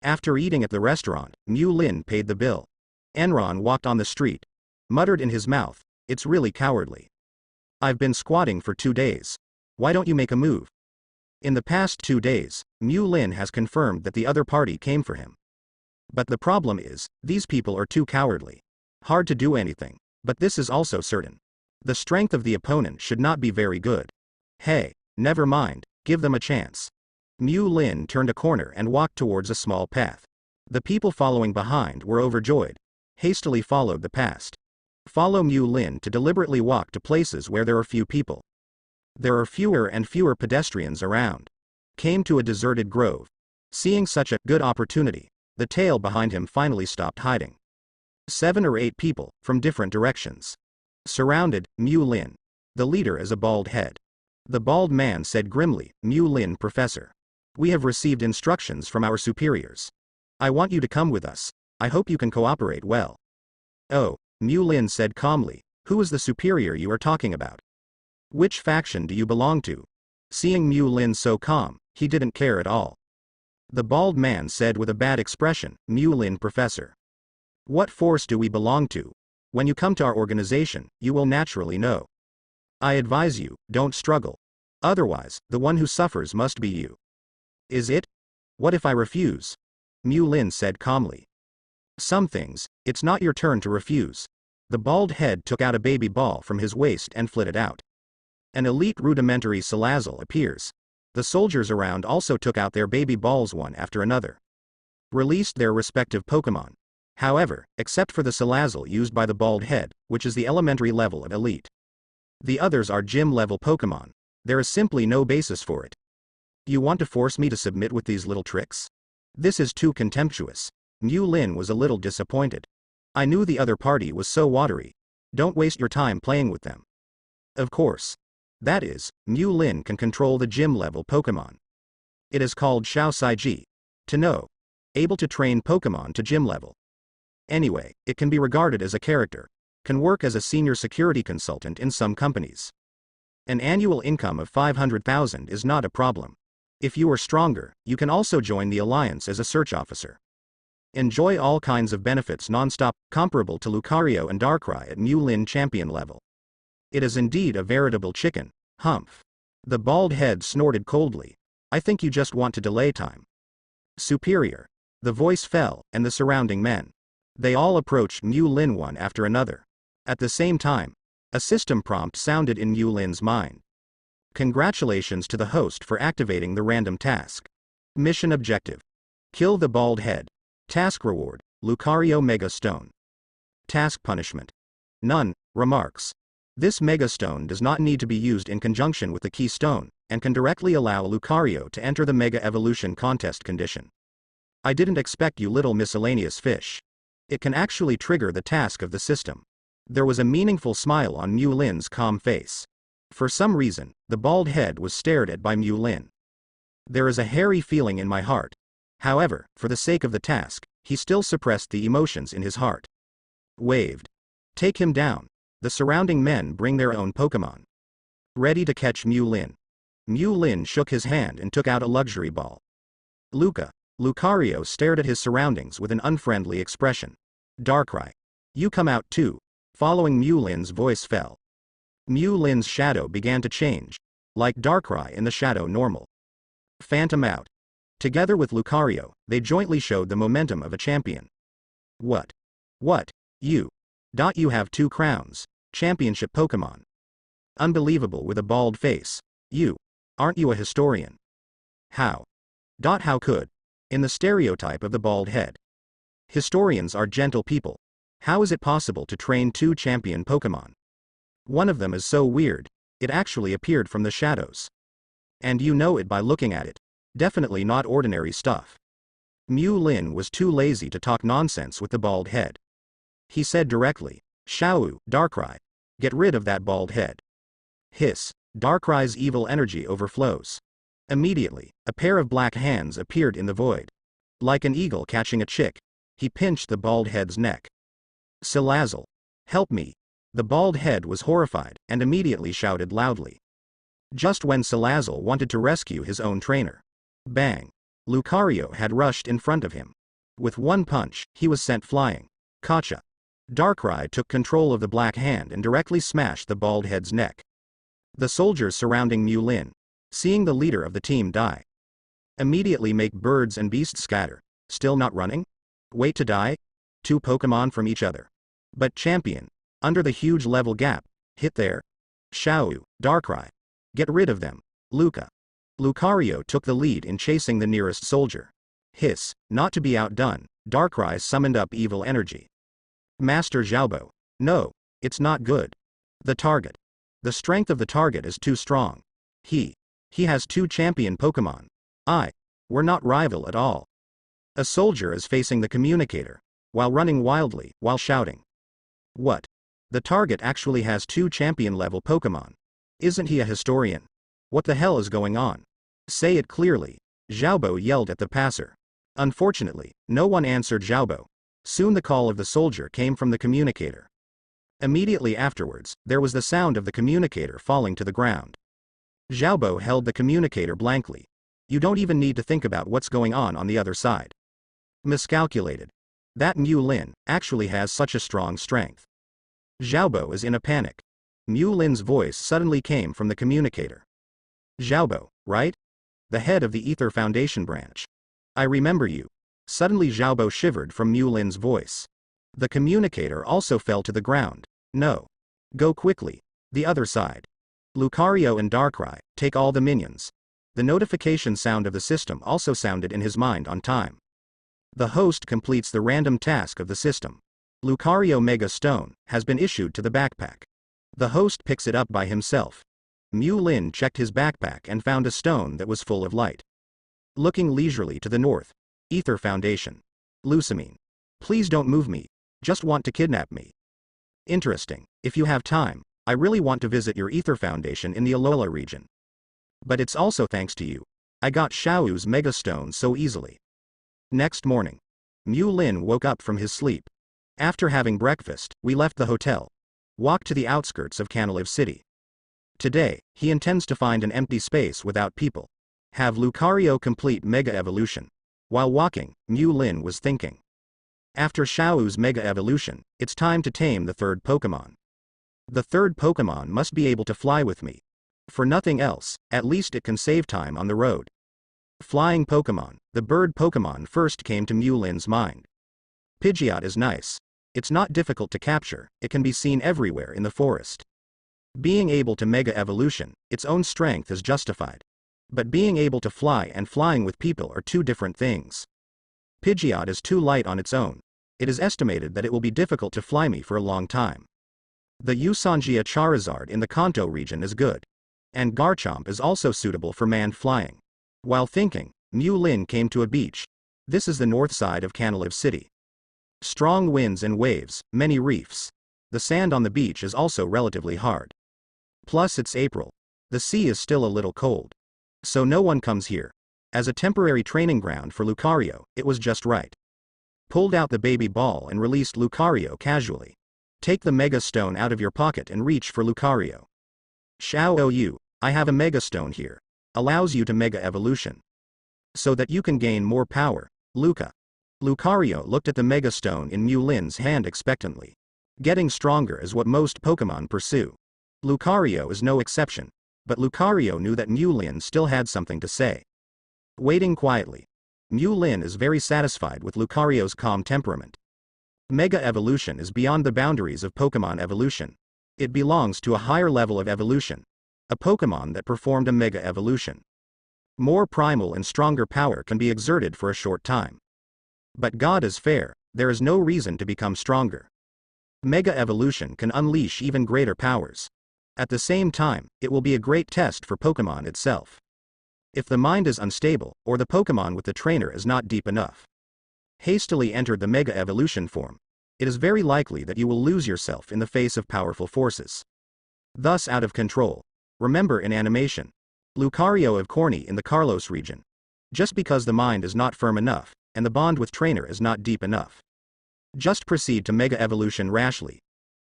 After eating at the restaurant, Mu Lin paid the bill. Enron walked on the street. Muttered in his mouth, it's really cowardly. I've been squatting for 2 days. Why don't you make a move? In the past 2 days, Mu Lin has confirmed that the other party came for him. But the problem is, these people are too cowardly. Hard to do anything, but this is also certain. The strength of the opponent should not be very good. Hey, never mind, give them a chance. Mu Lin turned a corner and walked towards a small path. The people following behind were overjoyed. Hastily followed the past. Follow Mu Lin to deliberately walk to places where there are few people. There are fewer and fewer pedestrians around. Came to a deserted grove. Seeing such a good opportunity, the tail behind him finally stopped hiding. 7 or 8 people, from different directions. Surrounded, Mu Lin. The leader is a bald head. The bald man said grimly, Mu Lin Professor. We have received instructions from our superiors. I want you to come with us. I hope you can cooperate well. Oh, Mu Lin said calmly, who is the superior you are talking about? Which faction do you belong to? Seeing Mu Lin so calm, he didn't care at all. The bald man said with a bad expression, Mu Lin Professor. What force do we belong to? When you come to our organization, you will naturally know. I advise you, don't struggle. Otherwise, the one who suffers must be you. Is it? What if I refuse? Mu Lin said calmly. Some things, it's not your turn to refuse. The bald head took out a baby ball from his waist and flit it out. An elite rudimentary Salazzle appears. The soldiers around also took out their baby balls one after another. Released their respective Pokemon. However, except for the Salazzle used by the bald head, which is the elementary level of elite. The others are gym level Pokemon. There is simply no basis for it. You want to force me to submit with these little tricks? This is too contemptuous. Mu Lin was a little disappointed. I knew the other party was so watery. Don't waste your time playing with them. Of course. That is, Mu Lin can control the gym level Pokemon. It is called Xiao Sai Ji. To know. Able to train Pokemon to gym level. Anyway, it can be regarded as a character. Can work as a senior security consultant in some companies. An annual income of 500,000 is not a problem. If you are stronger, you can also join the alliance as a search officer. Enjoy all kinds of benefits non-stop, comparable to Lucario and Darkrai at Mu Lin champion level. It is indeed a veritable chicken, humph. The bald head snorted coldly. I think you just want to delay time. Superior. The voice fell, and the surrounding men. They all approached Mu Lin one after another. At the same time, a system prompt sounded in Mu Lin's mind. Congratulations to the host for activating the random task. Mission objective. Kill the bald head. Task reward, Lucario Mega Stone. Task punishment. None, remarks. This Mega Stone does not need to be used in conjunction with the Key Stone, and can directly allow Lucario to enter the Mega Evolution contest condition. I didn't expect you little miscellaneous fish. It can actually trigger the task of the system. There was a meaningful smile on Mu Lin's calm face. For some reason, the bald head was stared at by Mu Lin. There is a hairy feeling in my heart. However, for the sake of the task, he still suppressed the emotions in his heart. Waved. Take him down. The surrounding men bring their own Pokemon. Ready to catch Mu Lin. Mu Lin shook his hand and took out a luxury ball. Lucario stared at his surroundings with an unfriendly expression. Darkrai. You come out too. Following Mu Lin's voice fell. Mu Lin's shadow began to change. Like Darkrai in the shadow normal. Phantom out. Together with Lucario, they jointly showed the momentum of a champion. What? You have 2 crowns. Championship Pokemon. Unbelievable with a bald face. Aren't you a historian? How could? In the stereotype of the bald head. Historians are gentle people. How is it possible to train 2 champion Pokemon? One of them is so weird, it actually appeared from the shadows. And you know it by looking at it. Definitely not ordinary stuff. Mu Lin was too lazy to talk nonsense with the bald head. He said directly, Xiao, Darkrai. Get rid of that bald head. Hiss, Darkrai's evil energy overflows. Immediately, a pair of black hands appeared in the void. Like an eagle catching a chick, he pinched the bald head's neck. Salazzle. Help me. The bald head was horrified, and immediately shouted loudly. Just when Salazzle wanted to rescue his own trainer. Bang. Lucario had rushed in front of him. With one punch, he was sent flying. Gotcha. Darkrai took control of the black hand and directly smashed the bald head's neck. The soldiers surrounding Mu Lin, seeing the leader of the team die, immediately make birds and beasts scatter. Still not running? Wait to die? 2 Pokemon from each other. But champion, under the huge level gap, hit there. Xiao, Darkrai. Get rid of them. Lucario took the lead in chasing the nearest soldier. Hiss, not to be outdone, Darkrai summoned up evil energy. Master Xiaobo. No, it's not good. The target. The strength of the target is too strong. He has 2 champion Pokemon. We're not rival at all. A soldier is facing the communicator, while running wildly, while shouting. What? The target actually has 2 champion level Pokemon. Isn't he a historian? What the hell is going on? Say it clearly. Xiaobo yelled at the passer. Unfortunately, no one answered Xiaobo. Soon the call of the soldier came from the communicator. Immediately afterwards, there was the sound of the communicator falling to the ground. Xiaobo held the communicator blankly. You don't even need to think about what's going on the other side. Miscalculated. That Mu Lin actually has such a strong strength. Xiaobo is in a panic. Mu Lin's voice suddenly came from the communicator. Xiaobo, right? The head of the Ether Foundation branch. I remember you. Suddenly Xiaobo shivered from Mu Lin's voice. The communicator also fell to the ground. No. Go quickly. The other side. Lucario and Darkrai, take all the minions. The notification sound of the system also sounded in his mind on time. The host completes the random task of the system. Lucario Mega Stone has been issued to the backpack. The host picks it up by himself. Mu Lin checked his backpack and found a stone that was full of light. Looking leisurely to the north. Ether Foundation. Lucamine. Please don't move me. Just want to kidnap me. Interesting. If you have time, I really want to visit your Ether Foundation in the Alola region. But it's also thanks to you. I got Xiao's Mega Stone so easily. Next morning. Mu Lin woke up from his sleep. After having breakfast, we left the hotel. Walked to the outskirts of Canalive City. Today, he intends to find an empty space without people. Have Lucario complete Mega Evolution. While walking, Mu Lin was thinking. After Xiao's Mega Evolution, it's time to tame the third Pokemon. The third Pokemon must be able to fly with me. For nothing else, at least it can save time on the road. Flying Pokemon, the bird Pokemon first came to Mu Lin's mind. Pidgeot is nice. It's not difficult to capture, it can be seen everywhere in the forest. Being able to Mega Evolution, its own strength is justified. But being able to fly and flying with people are two different things. Pidgeot is too light on its own. It is estimated that it will be difficult to fly me for a long time. The Usangia Charizard in the Kanto region is good. And Garchomp is also suitable for manned flying. While thinking, Mu Lin came to a beach. This is the north side of Canalive City. Strong winds and waves, many reefs. The sand on the beach is also relatively hard. Plus it's April. The sea is still a little cold. So no one comes here. As a temporary training ground for Lucario, it was just right. Pulled out the baby ball and released Lucario casually. Take the Mega Stone out of your pocket and reach for Lucario. Xiao, I have a Mega Stone here. Allows you to Mega Evolution. So that you can gain more power, Luca. Lucario looked at the Mega Stone in Mu Lin's hand expectantly. Getting stronger is what most Pokemon pursue. Lucario is no exception. But Lucario knew that Mu Lin still had something to say. Waiting quietly. Mu Lin is very satisfied with Lucario's calm temperament. Mega Evolution is beyond the boundaries of Pokemon evolution. It belongs to a higher level of evolution. A Pokemon that performed a Mega Evolution. More primal and stronger power can be exerted for a short time. But God is fair, there is no reason to become stronger. Mega Evolution can unleash even greater powers. At the same time, it will be a great test for Pokemon itself. If the mind is unstable, or the Pokemon with the trainer is not deep enough. Hastily entered the Mega Evolution form. It is very likely that you will lose yourself in the face of powerful forces. Thus out of control. Remember in animation. Lucario of Corny in the Carlos region. Just because the mind is not firm enough, and the bond with trainer is not deep enough. Just proceed to Mega Evolution rashly.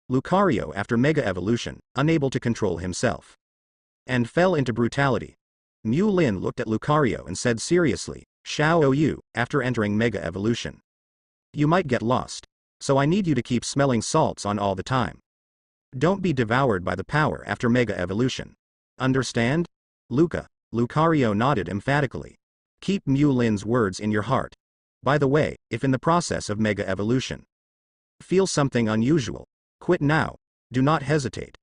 Lucario after Mega Evolution, unable to control himself. And fell into brutality. Mu Lin looked at Lucario and said seriously, Xiao, after entering Mega Evolution. You might get lost. So I need you to keep smelling salts on all the time. Don't be devoured by the power after Mega Evolution. Understand? Lucario nodded emphatically. Keep Mu Lin's words in your heart. By the way, if in the process of Mega Evolution feel something unusual, quit now. Do not hesitate.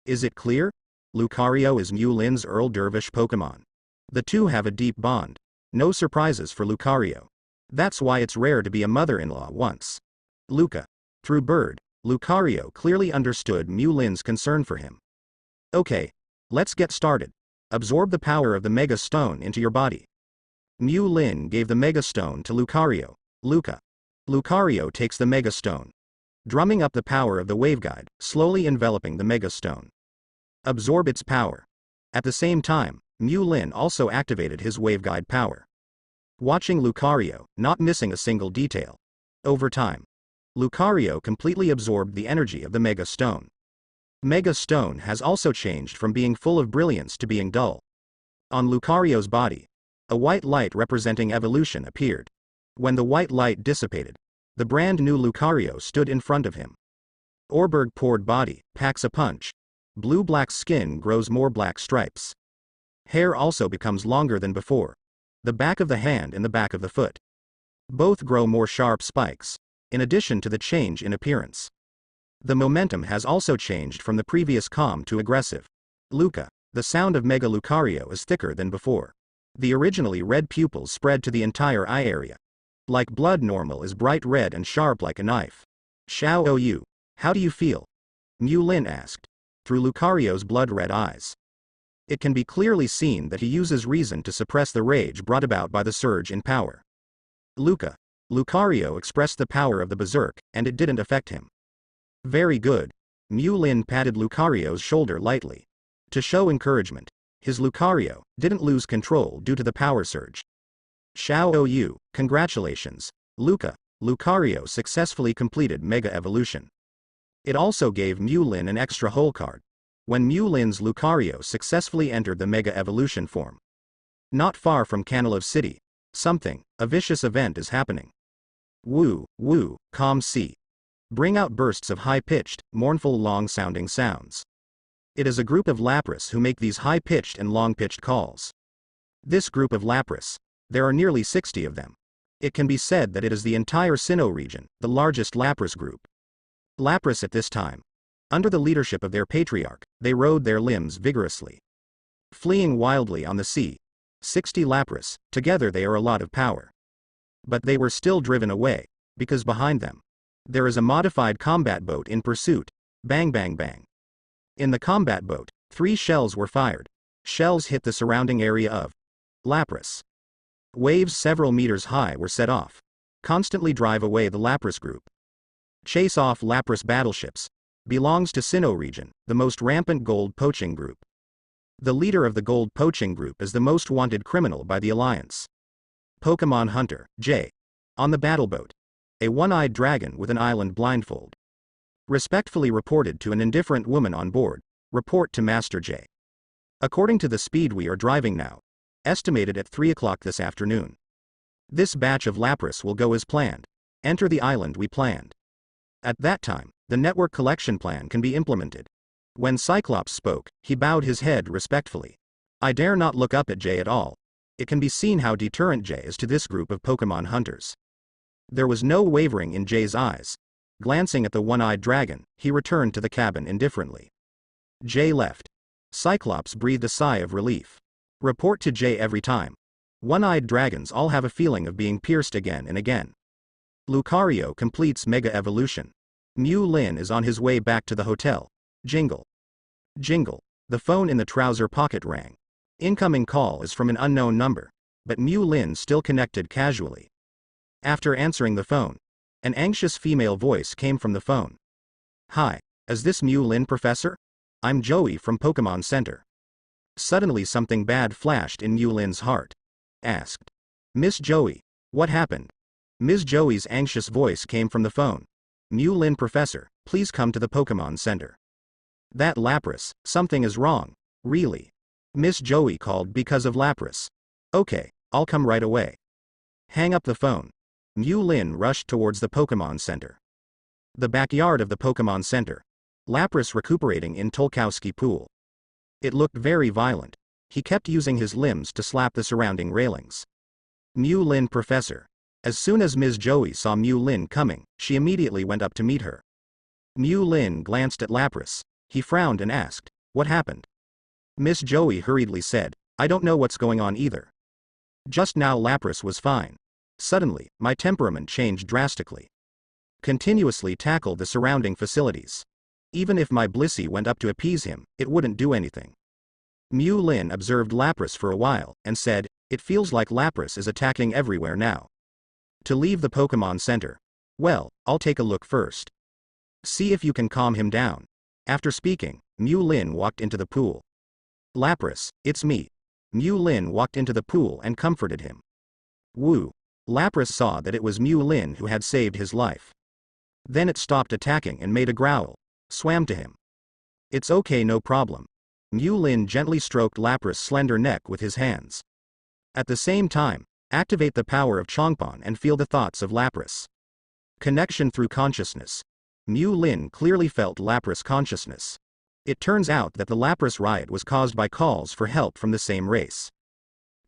Is it clear? Lucario is Mu Lin's Earl Dervish Pokemon. The two have a deep bond. No surprises for Lucario. That's why it's rare to be a mother-in-law once. Through Bird, Lucario clearly understood Mu Lin's concern for him. Okay. Let's get started. Absorb the power of the Mega Stone into your body. Mu Lin gave the Mega Stone to Lucario. Lucario takes the Mega Stone. Drumming up the power of the waveguide, slowly enveloping the Mega Stone. Absorb its power. At the same time, Mu Lin also activated his waveguide power. Watching Lucario, not missing a single detail. Over time, Lucario completely absorbed the energy of the Mega Stone. Mega Stone has also changed from being full of brilliance to being dull. On Lucario's body, a white light representing evolution appeared. When the white light dissipated, The brand new Lucario stood in front of him. Orberg poured body, packs a punch. Blue-black skin grows more black stripes. Hair also becomes longer than before. The back of the hand and the back of the foot. Both grow more sharp spikes, in addition to the change in appearance. The momentum has also changed from the previous calm to aggressive. Luca. The sound of Mega Lucario is thicker than before. The originally red pupils spread to the entire eye area. Like blood, normal is bright red and sharp like a knife. Xiao Yu. How do you feel? Mu Lin asked. Through Lucario's blood-red eyes. It can be clearly seen that he uses reason to suppress the rage brought about by the surge in power. Luca. Lucario expressed the power of the berserk, and it didn't affect him. Very good. Mu Lin patted Lucario's shoulder lightly. To show encouragement, his Lucario didn't lose control due to the power surge. Xiao Yu, congratulations, Luca. Lucario successfully completed Mega Evolution. It also gave Mu Lin an extra hole card. When Mu Lin's Lucario successfully entered the Mega Evolution form. Not far from Canalov City. A vicious event is happening. Woo, woo, calm sea. Bring out bursts of high-pitched, mournful long-sounding sounds. It is a group of Lapras who make these high-pitched and long-pitched calls. This group of Lapras, there are nearly 60 of them. It can be said that it is the entire Sinnoh region, the largest Lapras group. Lapras at this time. Under the leadership of their patriarch, they rode their limbs vigorously. Fleeing wildly on the sea. 60 Lapras, together they are a lot of power. But they were still driven away, because behind them, there is a modified combat boat in pursuit. Bang bang bang. In the combat boat, 3 shells were fired. Shells hit the surrounding area of Lapras. Waves several meters high were set off. Constantly drive away the Lapras group. Chase off Lapras battleships. Belongs to Sinnoh region, the most rampant gold poaching group. The leader of the gold poaching group is the most wanted criminal by the Alliance. Pokemon Hunter, J. On the battle boat. A one-eyed dragon with an island blindfold. Respectfully reported to an indifferent woman on board. Report to Master J. According to the speed we are driving now. Estimated at 3 o'clock this afternoon. This batch of Lapras will go as planned. Enter the island we planned. At that time, the network collection plan can be implemented. When Cyclops spoke, he bowed his head respectfully. I dare not look up at Jay at all. It can be seen how deterrent Jay is to this group of Pokemon hunters. There was no wavering in Jay's eyes. Glancing at the one-eyed dragon, he returned to the cabin indifferently. Jay left. Cyclops breathed a sigh of relief. Report to Jay every time. One-eyed dragons all have a feeling of being pierced again and again. Lucario completes Mega Evolution. Mu Lin is on his way back to the hotel. Jingle. Jingle. The phone in the trouser pocket rang. Incoming call is from an unknown number, but Mu Lin still connected casually. After answering the phone, an anxious female voice came from the phone. Hi, is this Mu Lin, Professor? I'm Joey from Pokemon Center. Suddenly something bad flashed in Mu Lin's heart. Asked. Miss Joey, what happened? Ms. Joey's anxious voice came from the phone. Mu Lin, Professor, please come to the Pokemon Center. That Lapras, something is wrong. Really? Miss Joey called because of Lapras. Okay, I'll come right away. Hang up the phone. Mu Lin rushed towards the Pokemon Center. The backyard of the Pokemon Center. Lapras recuperating in Tolkowski Pool. It looked very violent. He kept using his limbs to slap the surrounding railings. Mu Lin, Professor. As soon as Ms. Joey saw Mu Lin coming, she immediately went up to meet her. Mu Lin glanced at Lapras. He frowned and asked, what happened? Miss Joey hurriedly said, I don't know what's going on either. Just now Lapras was fine. Suddenly, my temperament changed drastically. Continuously tackle the surrounding facilities. Even if my Blissey went up to appease him, it wouldn't do anything. Mu Lin observed Lapras for a while, and said, it feels like Lapras is attacking everywhere now. To leave the Pokemon Center. Well, I'll take a look first. See if you can calm him down. After speaking, Mu Lin walked into the pool. Lapras, it's me. Mu Lin walked into the pool and comforted him. Woo. Lapras saw that it was Mu Lin who had saved his life. Then it stopped attacking and made a growl. Swam to him. It's okay, no problem. Mu Lin gently stroked Lapras' slender neck with his hands. At the same time, activate the power of Chongpon and feel the thoughts of Lapras. Connection through consciousness. Mu Lin clearly felt Lapras' consciousness. It turns out that the Lapras riot was caused by calls for help from the same race.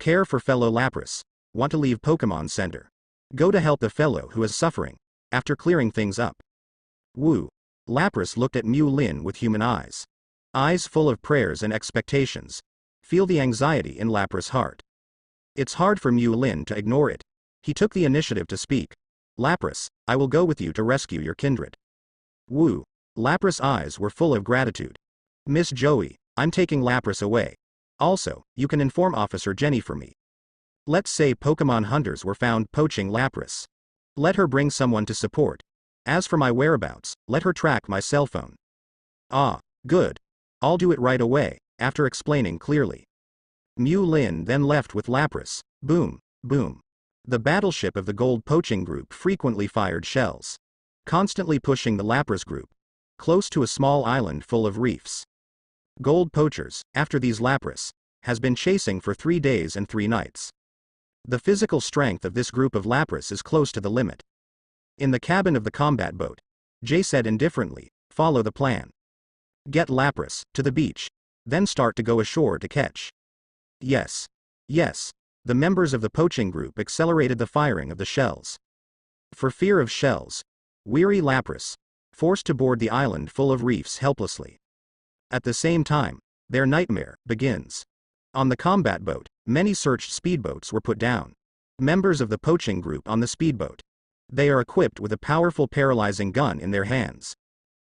Care for fellow Lapras. Want to leave Pokemon Center. Go to help the fellow who is suffering, after clearing things up. Woo. Lapras looked at Mu Lin with human eyes. Eyes full of prayers and expectations. Feel the anxiety in Lapras' heart. It's hard for Mu Lin to ignore it. He took the initiative to speak. Lapras, I will go with you to rescue your kindred. Woo. Lapras' eyes were full of gratitude. Miss Joey, I'm taking Lapras away. Also, you can inform Officer Jenny for me. Let's say Pokemon hunters were found poaching Lapras. Let her bring someone to support. As for my whereabouts, let her track my cell phone. Ah, good. I'll do it right away, after explaining clearly. Mu Lin then left with Lapras. Boom, boom. The battleship of the gold poaching group frequently fired shells, constantly pushing the Lapras group close to a small island full of reefs. Gold poachers, after these Lapras, has been chasing for 3 days and 3 nights. The physical strength of this group of Lapras is close to the limit. In the cabin of the combat boat, Jay said indifferently, follow the plan. Get Lapras to the beach, then start to go ashore to catch. Yes. Yes. The members of the poaching group accelerated the firing of the shells. For fear of shells, weary Lapras, forced to board the island full of reefs helplessly. At the same time, their nightmare begins. On the combat boat, many searched speedboats were put down. Members of the poaching group on the speedboat. They are equipped with a powerful paralyzing gun in their hands.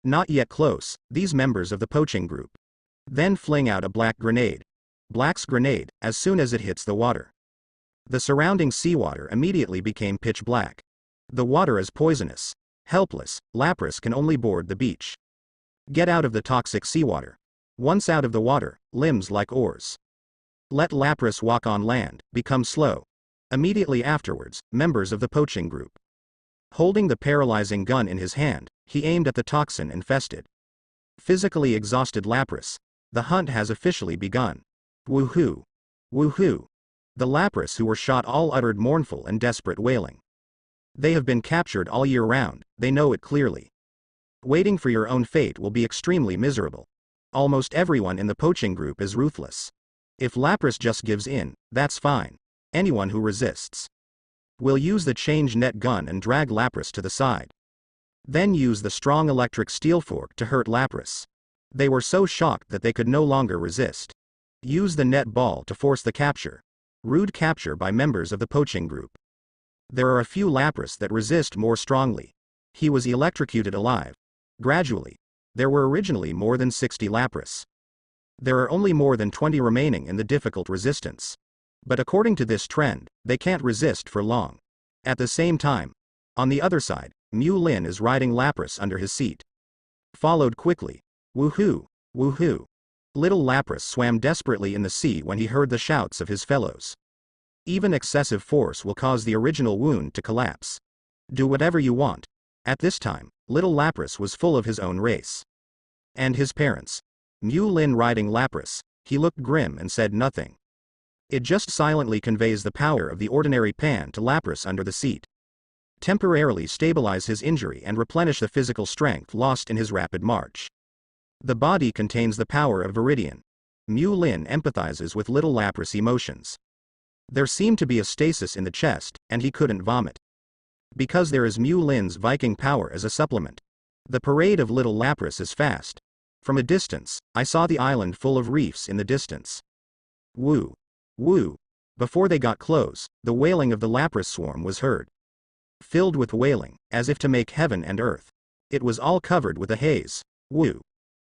Not yet close, these members of the poaching group then fling out a black grenade. Black's grenade, as soon as it hits the water. The surrounding seawater immediately became pitch black. The water is poisonous. Helpless, Lapras can only board the beach. Get out of the toxic seawater. Once out of the water, limbs like oars. Let Lapras walk on land, become slow. Immediately afterwards, members of the poaching group. Holding the paralyzing gun in his hand, he aimed at the toxin-infested. Physically exhausted Lapras. The hunt has officially begun. Woohoo! Woohoo! The Lapras who were shot all uttered mournful and desperate wailing. They have been captured all year round, they know it clearly. Waiting for your own fate will be extremely miserable. Almost everyone in the poaching group is ruthless. If Lapras just gives in, that's fine. Anyone who resists will use the change net gun and drag Lapras to the side. Then use the strong electric steel fork to hurt Lapras. They were so shocked that they could no longer resist. Use the net ball to force the capture. Rude capture by members of the poaching group. There are a few Lapras that resist more strongly. He was electrocuted alive. Gradually. There were originally more than 60 Lapras. There are only more than 20 remaining in the difficult resistance. But according to this trend, they can't resist for long. At the same time, on the other side, Mu Lin is riding Lapras under his seat. Followed quickly. Woohoo! Woohoo! Little Lapras swam desperately in the sea when he heard the shouts of his fellows. Even excessive force will cause the original wound to collapse. Do whatever you want. At this time, little Lapras was full of his own race. And his parents. Mu Lin riding Lapras, he looked grim and said nothing. It just silently conveys the power of the ordinary pan to Lapras under the seat. Temporarily stabilize his injury and replenish the physical strength lost in his rapid march. The body contains the power of Viridian. Mu Lin empathizes with little Lapras' emotions. There seemed to be a stasis in the chest, and he couldn't vomit. Because there is Mu Lin's Viking power as a supplement. The parade of little Lapras is fast. From a distance, I saw the island full of reefs in the distance. Woo! Woo! Before they got close, the wailing of the Lapras swarm was heard. Filled with wailing, as if to make heaven and earth. It was all covered with a haze. Woo!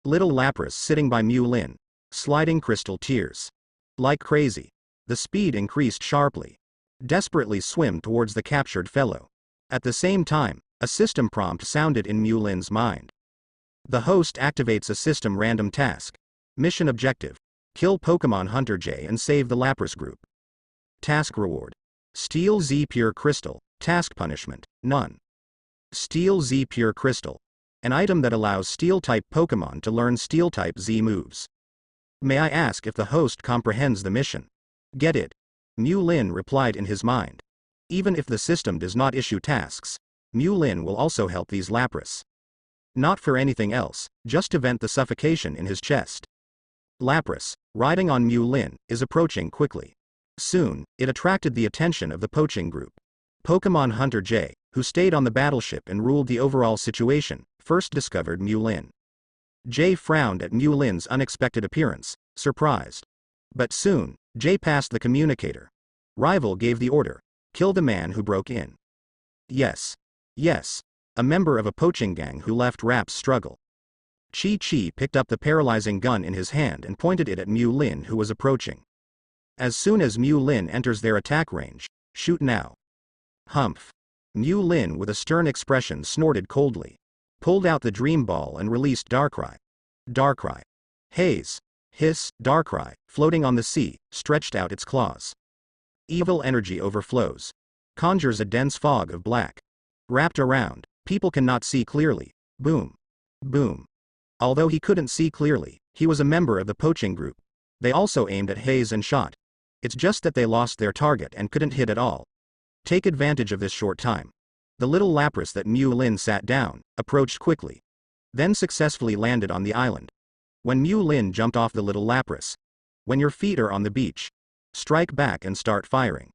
Little Lapras sitting by Mu Lin, sliding crystal tears. Like crazy. The speed increased sharply. Desperately swim towards the captured fellow. At the same time, a system prompt sounded in Mu Lin's mind. The host activates a system random task. Mission objective. Kill Pokemon Hunter J and save the Lapras group. Task reward. Steal Z Pure Crystal. Task punishment, none. Steal Z Pure Crystal. An item that allows Steel-type Pokemon to learn Steel-type Z moves. May I ask if the host comprehends the mission? Get it? Mu Lin replied in his mind. Even if the system does not issue tasks, Mu Lin will also help these Lapras. Not for anything else, just to vent the suffocation in his chest. Lapras, riding on Mu Lin, is approaching quickly. Soon, it attracted the attention of the poaching group. Pokemon Hunter J, who stayed on the battleship and ruled the overall situation, first discovered Mu Lin. Jay frowned at Mu Lin's unexpected appearance, surprised. But soon, Jay passed the communicator. Rival gave the order. Kill the man who broke in. Yes. Yes. A member of a poaching gang who left Rap's struggle. Chi picked up the paralyzing gun in his hand and pointed it at Mu Lin, who was approaching. As soon as Mu Lin enters their attack range, shoot now. Humph. Mu Lin with a stern expression snorted coldly. Pulled out the dream ball and released Darkrai. Darkrai. Haze. Hiss. Darkrai, floating on the sea, stretched out its claws. Evil energy overflows. Conjures a dense fog of black. Wrapped around, people cannot see clearly. Boom. Boom. Although he couldn't see clearly, he was a member of the poaching group. They also aimed at Haze and shot. It's just that they lost their target and couldn't hit at all. Take advantage of this short time. The little Lapras that Mu Lin sat down, approached quickly. Then successfully landed on the island. When Mu Lin jumped off the little Lapras. When your feet are on the beach, strike back and start firing.